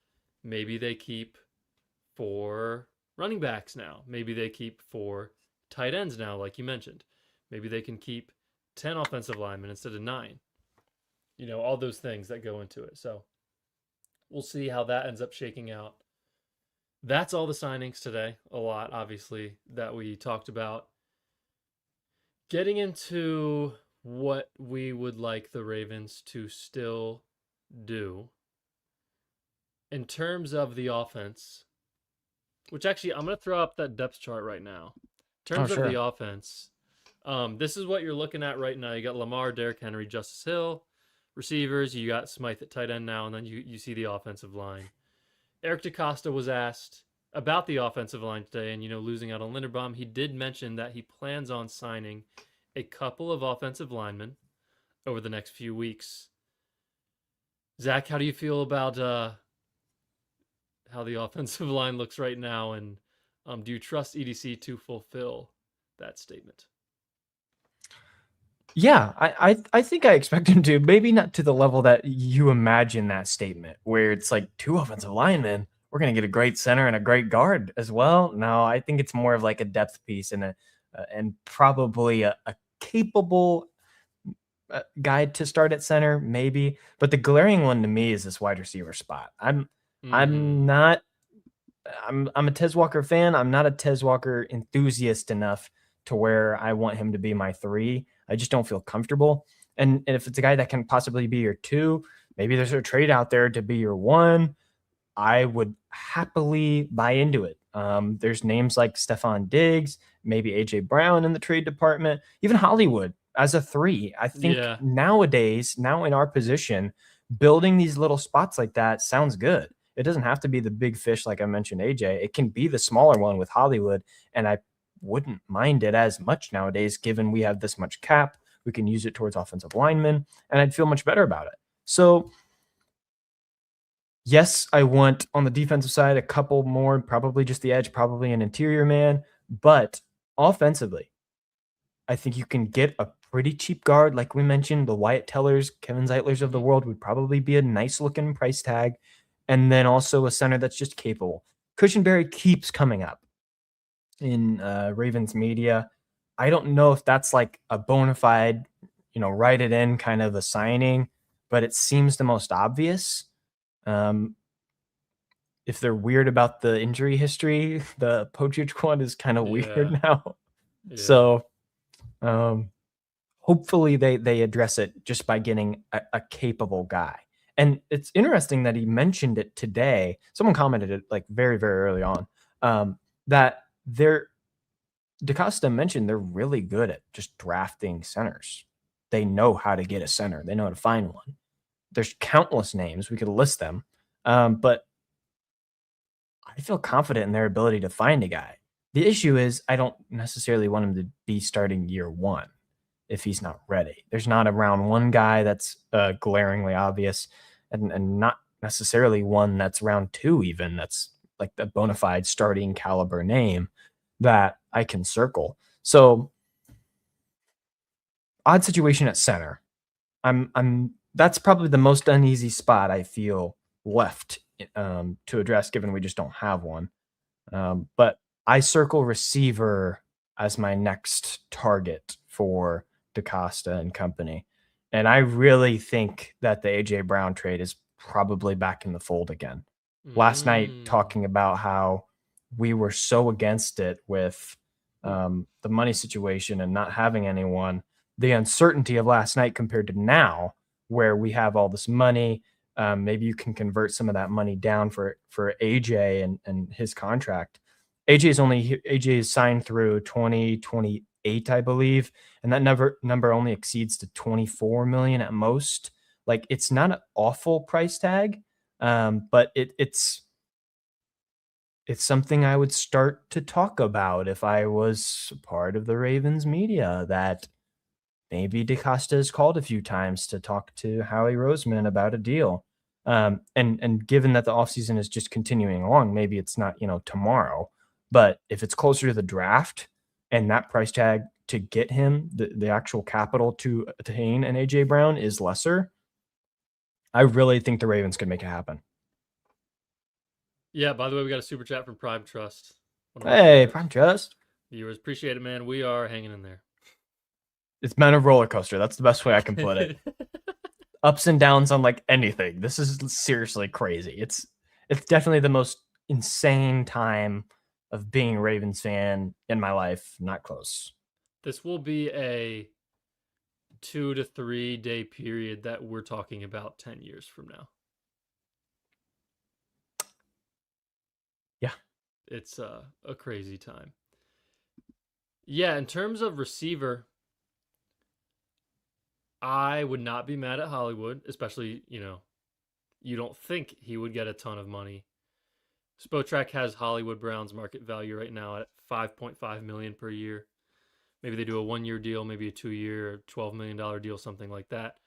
maybe they keep 4 running backs now. Maybe they keep 4 tight ends now, like you mentioned. Maybe they can keep 10 offensive linemen instead of 9. All those things that go into it. So we'll see how that ends up shaking out. That's all the signings today. A lot, obviously, that we talked about. Getting into what we would like the Ravens to still do in terms of the offense, which actually I'm going to throw up that depth chart right now. In terms of the offense, this is what you're looking at right now. You got Lamar, Derrick Henry, Justice Hill. Receivers, you got Smythe at tight end now, and then you see the offensive line. Eric DaCosta was asked about the offensive line today, and losing out on Linderbaum, he did mention that he plans on signing a couple of offensive linemen over the next few weeks. Zach, how do you feel about how the offensive line looks right now, and do you trust EDC to fulfill that statement? Yeah, I think I expect him to. Maybe not to the level that you imagine that statement, where it's like 2 offensive linemen. We're gonna get a great center and a great guard as well. No, I think it's more of like a depth piece and and probably a capable guy to start at center, maybe. But the glaring one to me is this wide receiver spot. I'm not. I'm a Tez Walker fan. I'm not a Tez Walker enthusiast enough to where I want him to be my 3. I just don't feel comfortable. And if it's a guy that can possibly be your 2, maybe there's a trade out there to be your 1. I would happily buy into it. There's names like Stephon Diggs, maybe AJ Brown in the trade department, even Hollywood as a 3. I think nowadays, now in our position, building these little spots like that sounds good. It doesn't have to be the big fish like I mentioned, AJ. It can be the smaller one with Hollywood, and I wouldn't mind it as much nowadays, given we have this much cap. We can use it towards offensive linemen, and I'd feel much better about it. So yes, I want on the defensive side a couple more, probably just the edge, probably an interior man. But offensively, I think you can get a pretty cheap guard. Like we mentioned, the Wyatt Tellers, Kevin Zeitlers of the world would probably be a nice looking price tag. And then also a center that's just capable. Cushenberry keeps coming up in Ravens media. I don't know if that's like a bona fide, write it in kind of a signing, but it seems the most obvious. If they're weird about the injury history, the Pochich one is kind of weird now. Yeah. So hopefully they address it just by getting a capable guy. And it's interesting that he mentioned it today. Someone commented it like very, very early on, that DaCosta mentioned they're really good at just drafting centers. They know how to get a center. They know how to find one. There's countless names. We could list them. But I feel confident in their ability to find a guy. The issue is I don't necessarily want him to be starting year one if he's not ready. There's not a round one guy that's glaringly obvious, and not necessarily one that's round two even that's like the bona fide starting caliber name that I can circle. So odd situation at center. I'm that's probably the most uneasy spot I feel left to address, given we just don't have one. But I circle receiver as my next target for DaCosta and company. And I really think that the AJ Brown trade is probably back in the fold again. Last night, talking about how we were so against it with the money situation and not having anyone, the uncertainty of last night compared to now, where we have all this money. Maybe you can convert some of that money down for AJ and his contract. AJ is signed through 2028, I believe, and that number only exceeds to 24 million at most. Like, it's not an awful price tag, but it's something I would start to talk about if I was part of the Ravens media, that maybe DaCosta has called a few times to talk to Howie Roseman about a deal. And given that the offseason is just continuing along, maybe it's not, tomorrow, but if it's closer to the draft and that price tag to get him, the actual capital to attain an AJ Brown is lesser, I really think the Ravens could make it happen. Yeah, by the way, we got a super chat from Prime Trust. Hey, Prime Trust. Viewers, appreciate it, man. We are hanging in there. It's been a roller coaster. That's the best way I can put it. Ups and downs on like anything. This is seriously crazy. It's definitely the most insane time of being a Ravens fan in my life. Not close. This will be a 2 to 3 day period that we're talking about 10 years from now. Yeah. It's a crazy time. Yeah, in terms of receiver, I would not be mad at Hollywood, especially, you don't think he would get a ton of money. Spotrac has Hollywood Brown's market value right now at $5.5 million per year. Maybe they do a 1-year deal, maybe a 2-year, $12 million deal, something like that.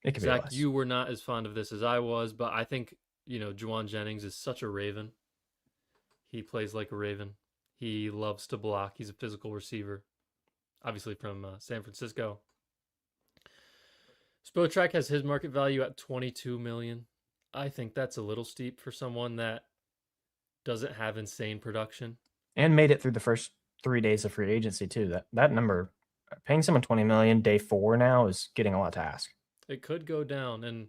It could Zach, be less. you were not as fond of this as I was, but I think, Juwan Jennings is such a Raven. He plays like a Raven. He loves to block. He's a physical receiver, obviously from San Francisco. Spotrac has his market value at $22 million. I think that's a little steep for someone that doesn't have insane production. And made it through the first 3 days of free agency too. That number, paying someone $20 million day 4 now is getting a lot to ask. It could go down, and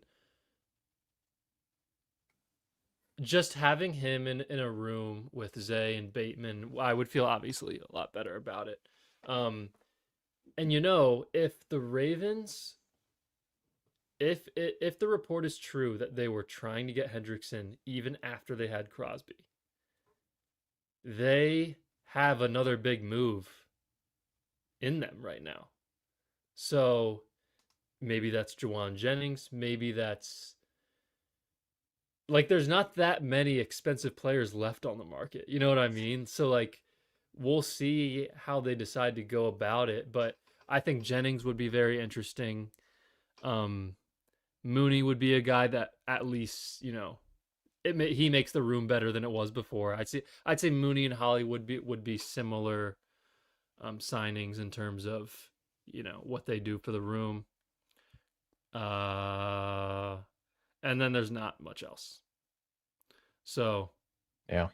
just having him in a room with Zay and Bateman, I would feel obviously a lot better about it. And if the Ravens, if the report is true that they were trying to get Hendrickson even after they had Crosby, they have another big move in them right now. So maybe that's Juwan Jennings. Maybe that's like, there's not that many expensive players left on the market. You know what I mean? So like, we'll see how they decide to go about it. But I think Jennings would be very interesting. Mooney would be a guy that at least, he makes the room better than it was before. I'd say Mooney and Hollywood would be similar signings in terms of, what they do for the room. And then there's not much else. So, yeah.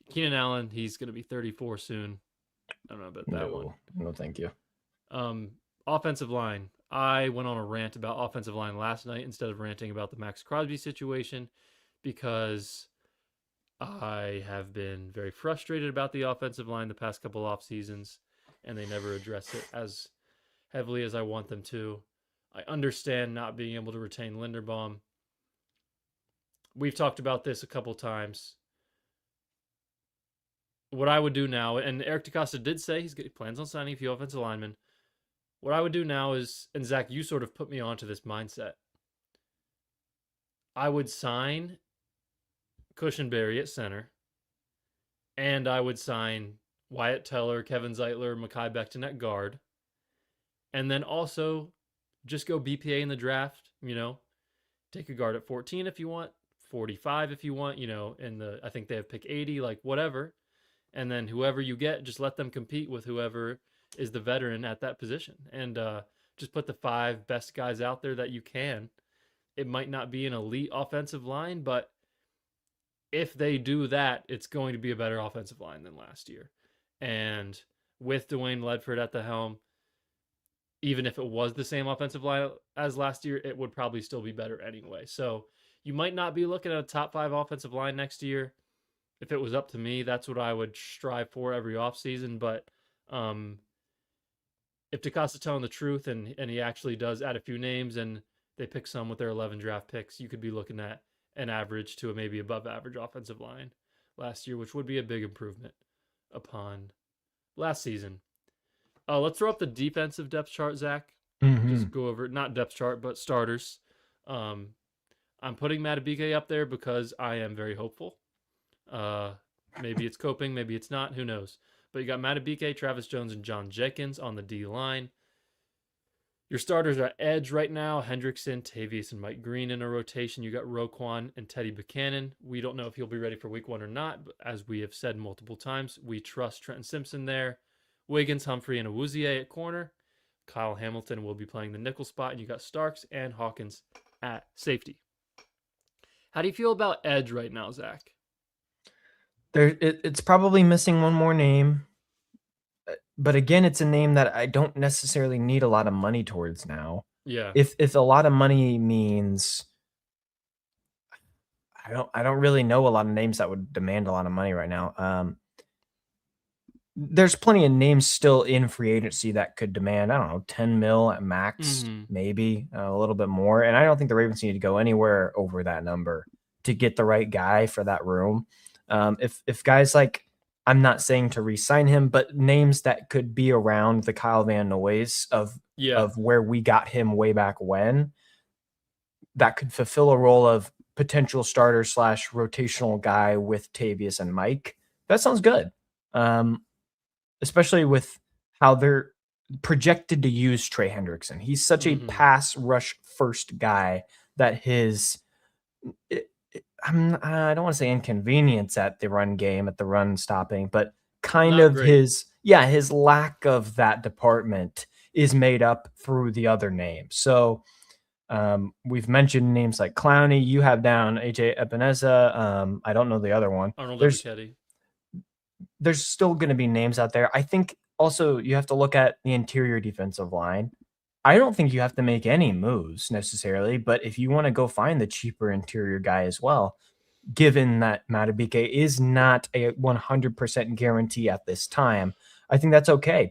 Keenan Allen, he's going to be 34 soon. I don't know about that one. No, thank you. Offensive line. I went on a rant about offensive line last night instead of ranting about the Maxx Crosby situation, because I have been very frustrated about the offensive line the past couple off seasons, and they never address it as heavily as I want them to. I understand not being able to retain Linderbaum. We've talked about this a couple times. What I would do now, and Eric DaCosta did say he plans on signing a few offensive linemen. What I would do now is, and Zach, you sort of put me onto this mindset. I would sign Cushenberry at center, and I would sign Wyatt Teller, Kevin Zeitler, Mekhi Becton at guard. And then also just go BPA in the draft, take a guard at 14 if you want, 45 if you want, I think they have pick 80, like whatever. And then whoever you get, just let them compete with whoever is the veteran at that position. And just put the 5 best guys out there that you can. It might not be an elite offensive line, but if they do that, it's going to be a better offensive line than last year. And with Dwayne Ledford at the helm, even if it was the same offensive line as last year, it would probably still be better anyway. So you might not be looking at a top 5 offensive line next year. If it was up to me, that's what I would strive for every offseason. But if DeCosta's telling the truth and he actually does add a few names and they pick some with their 11 draft picks, you could be looking at an average to a maybe above average offensive line last year, which would be a big improvement upon last season. Let's throw up the defensive depth chart, Zach. Just go over, not depth chart, but starters. I'm putting Matabike up there because I am very hopeful. Maybe it's coping, maybe it's not, who knows. But you got Matabike, Travis Jones, and John Jenkins on the D line. Your starters are edge right now: Hendrickson, Tavius, and Mike Green in a rotation. You got Roquan and Teddy Buchanan. We don't know if he'll be ready for week 1 or not, but as we have said multiple times, we trust Trenton Simpson there. Wiggins, Humphrey, and Awuzie at corner. Kyle Hamilton will be playing the nickel spot, and you got Starks and Hawkins at safety. How do you feel about edge right now, Zach? It's probably missing one more name. But again, it's a name that I don't necessarily need a lot of money towards now. Yeah. If a lot of money means I don't really know a lot of names that would demand a lot of money right now. There's plenty of names still in free agency that could demand, I don't know, 10 mil at max, maybe a little bit more. And I don't think the Ravens need to go anywhere over that number to get the right guy for that room. If guys like, I'm not saying to re-sign him, but names that could be around the Kyle Van Noy's of where we got him way back when, that could fulfill a role of potential starter / rotational guy with Tavius and Mike. That sounds good. Especially with how they're projected to use Trey Hendrickson. He's such a pass rush first guy that I don't want to say inconvenience at the run game, at the run stopping, but kind of his lack of that department is made up through the other names. So we've mentioned names like Clowney. You have down AJ Epineza. I don't know the other one. Arnold Ebiketie. There's still going to be names out there. I think also you have to look at the interior defensive line. I don't think you have to make any moves necessarily, but if you want to go find the cheaper interior guy as well, given that Matabike is not a 100% guarantee at this time, I think that's okay.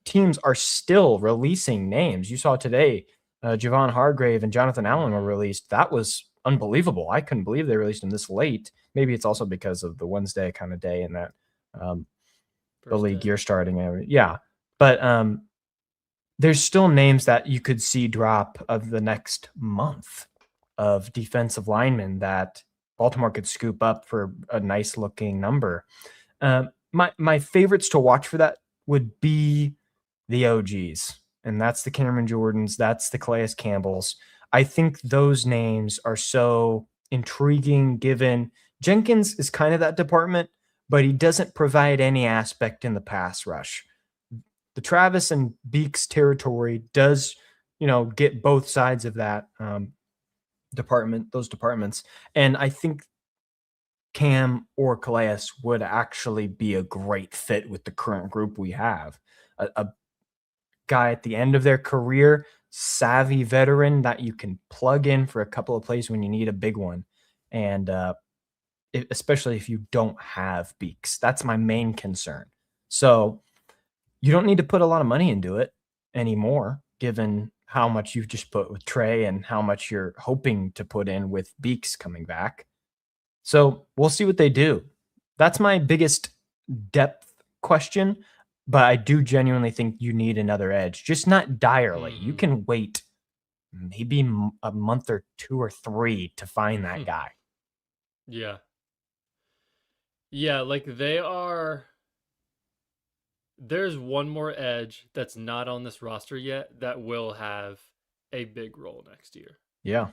Teams are still releasing names. You saw today, Javon Hargrave and Jonathan Allen were released. That was unbelievable. I couldn't believe they released him this late. Maybe it's also because of the Wednesday kind of day and that the league you're starting. Yeah. But there's still names that you could see drop of the next month of defensive linemen that Baltimore could scoop up for a nice looking number. My favorites to watch for that would be the OGs, and that's the Cameron Jordans, that's the Calais Campbells. I think those names are so intriguing, given Jenkins is kind of that department, but he doesn't provide any aspect in the pass rush. The Travis and Beaks territory does, get both sides of that those departments. And I think Cam or Calais would actually be a great fit with the current group we have. A guy at the end of their career, savvy veteran that you can plug in for a couple of plays when you need a big one. And especially if you don't have Beaks. That's my main concern. So you don't need to put a lot of money into it anymore, given how much you've just put with Trey and how much you're hoping to put in with Beaks coming back. So we'll see what they do. That's my biggest depth question, but I do genuinely think you need another edge, just not direly. You can wait maybe a month or 2 or 3 to find that guy. Yeah. Yeah, like they are There's one more edge that's not on this roster yet that will have a big role next year. Yeah.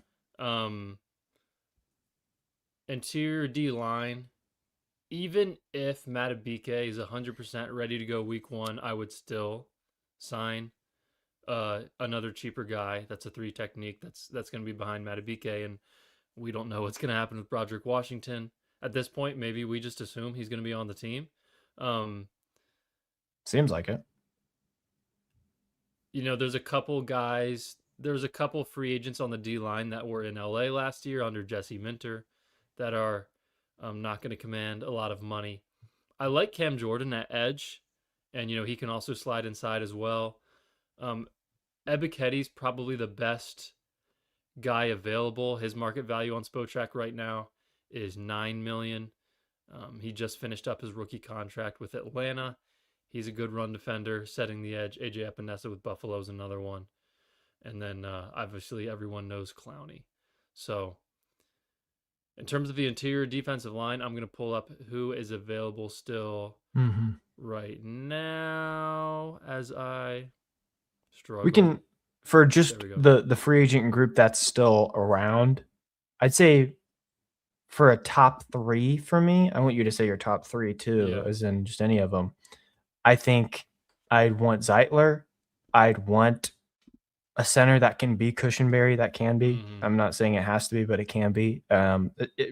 Interior D line, even if Matabike is 100% ready to go week 1, I would still sign another cheaper guy. That's a 3 technique. That's going to be behind Matabike, and we don't know what's going to happen with Broderick Washington. At this point, maybe we just assume he's going to be on the team. Seems like it. There's a couple guys. There's a couple free agents on the D line that were in LA last year under Jesse Minter that are not going to command a lot of money. I like Cam Jordan at edge, and he can also slide inside as well. Ebiketti's probably the best guy available. His market value on Spotrac right now is $9 million. He just finished up his rookie contract with Atlanta. He's a good run defender, setting the edge. AJ Epinesa with Buffalo is another one. And then obviously everyone knows Clowney. So in terms of the interior defensive line, I'm going to pull up who is available still right now as I struggle. We can, for just the free agent group that's still around, I'd say for a top 3 for me, I want you to say your top 3 too, as in just any of them. I think I'd want Zeitler. I'd want a center that can be Cushenberry. That can be. I'm not saying it has to be, but it can be.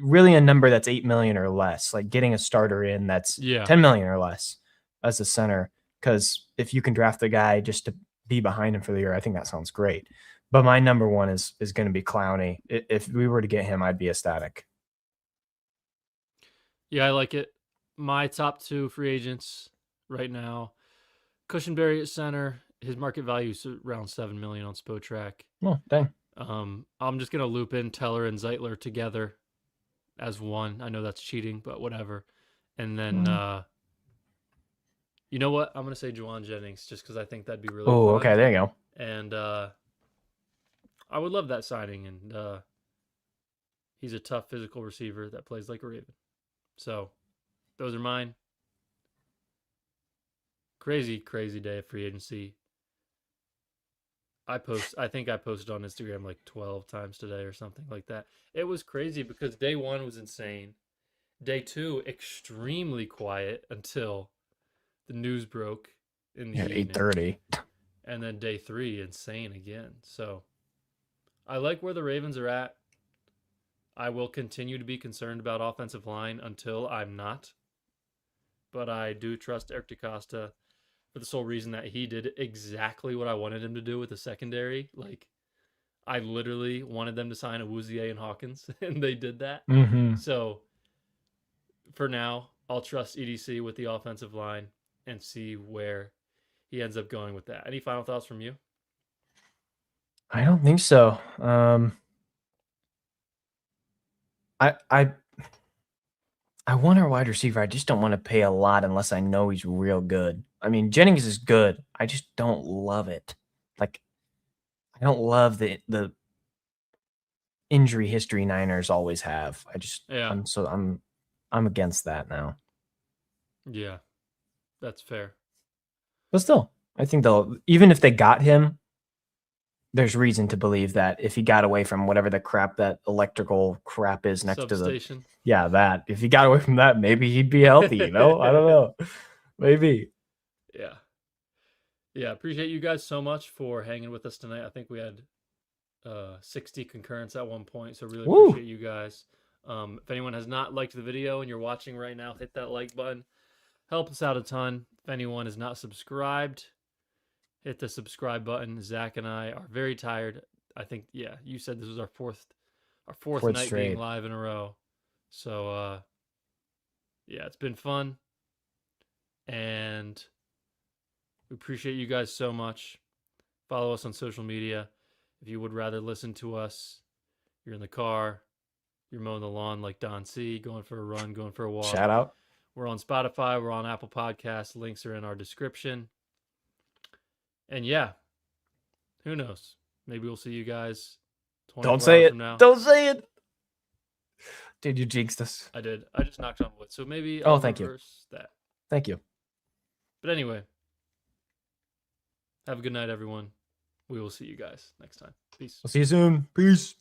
Really a number that's $8 million or less. Like getting a starter in that's $10 million or less as a center. Because if you can draft a guy just to be behind him for the year, I think that sounds great. But my number 1 is going to be Clowney. If we were to get him, I'd be ecstatic. Yeah, I like it. My top 2 free agents right now, Cushenberry at center. His market value is around $7 million on Spotrac. Oh, dang. I'm just gonna loop in Teller and Zeitler together as one. I know that's cheating, but whatever. And then you know what? I'm gonna say Juwan Jennings just because I think that'd be really fun. Oh, okay, there you go. And I would love that signing. And he's a tough physical receiver that plays like a Raven. So those are mine. Crazy day of free agency. I think I posted on Instagram like 12 times today or something like that. It was crazy because day 1 was insane. Day 2, extremely quiet until the news broke in the evening. 8:30. And then day 3, insane again. So I like where the Ravens are at. I will continue to be concerned about offensive line until I'm not. But I do trust Eric DeCosta for the sole reason that he did exactly what I wanted him to do with the secondary. Like, I literally wanted them to sign Awuzie and Hawkins, and they did that. So, for now, I'll trust EDC with the offensive line and see where he ends up going with that. Any final thoughts from you? I don't think so. I want our wide receiver. I just don't want to pay a lot unless I know he's real good. I mean, Jennings is good. I just don't love it. Like, I don't love the injury history Niners always have. I'm against that now. Yeah, that's fair. But still, I think even if they got him, there's reason to believe that if he got away from whatever the crap that electrical crap is next Substation. to that, if he got away from that, maybe he'd be healthy, I don't know. Maybe. Yeah. Appreciate you guys so much for hanging with us tonight. I think we had 60 concurrents at one point, so really appreciate you guys. If anyone has not liked the video and you're watching right now, hit that like button. Help us out a ton. If anyone is not subscribed, hit the subscribe button. Zach and I are very tired. I think, you said this was our fourth night straight being live in a row. So, it's been fun. And we appreciate you guys so much. Follow us on social media. If you would rather listen to us, you're in the car, you're mowing the lawn like Don C, going for a run, going for a walk. Shout out. We're on Spotify. We're on Apple Podcasts. Links are in our description. And who knows? Maybe we'll see you guys 24 Don't say hours it. From now. Don't say it. Dude, you jinxed us. I did. I just knocked on wood. So maybe I'll thank you. that. Thank you. But anyway, Have a good night, everyone. We will see you guys next time. Peace. We'll see you soon. Peace.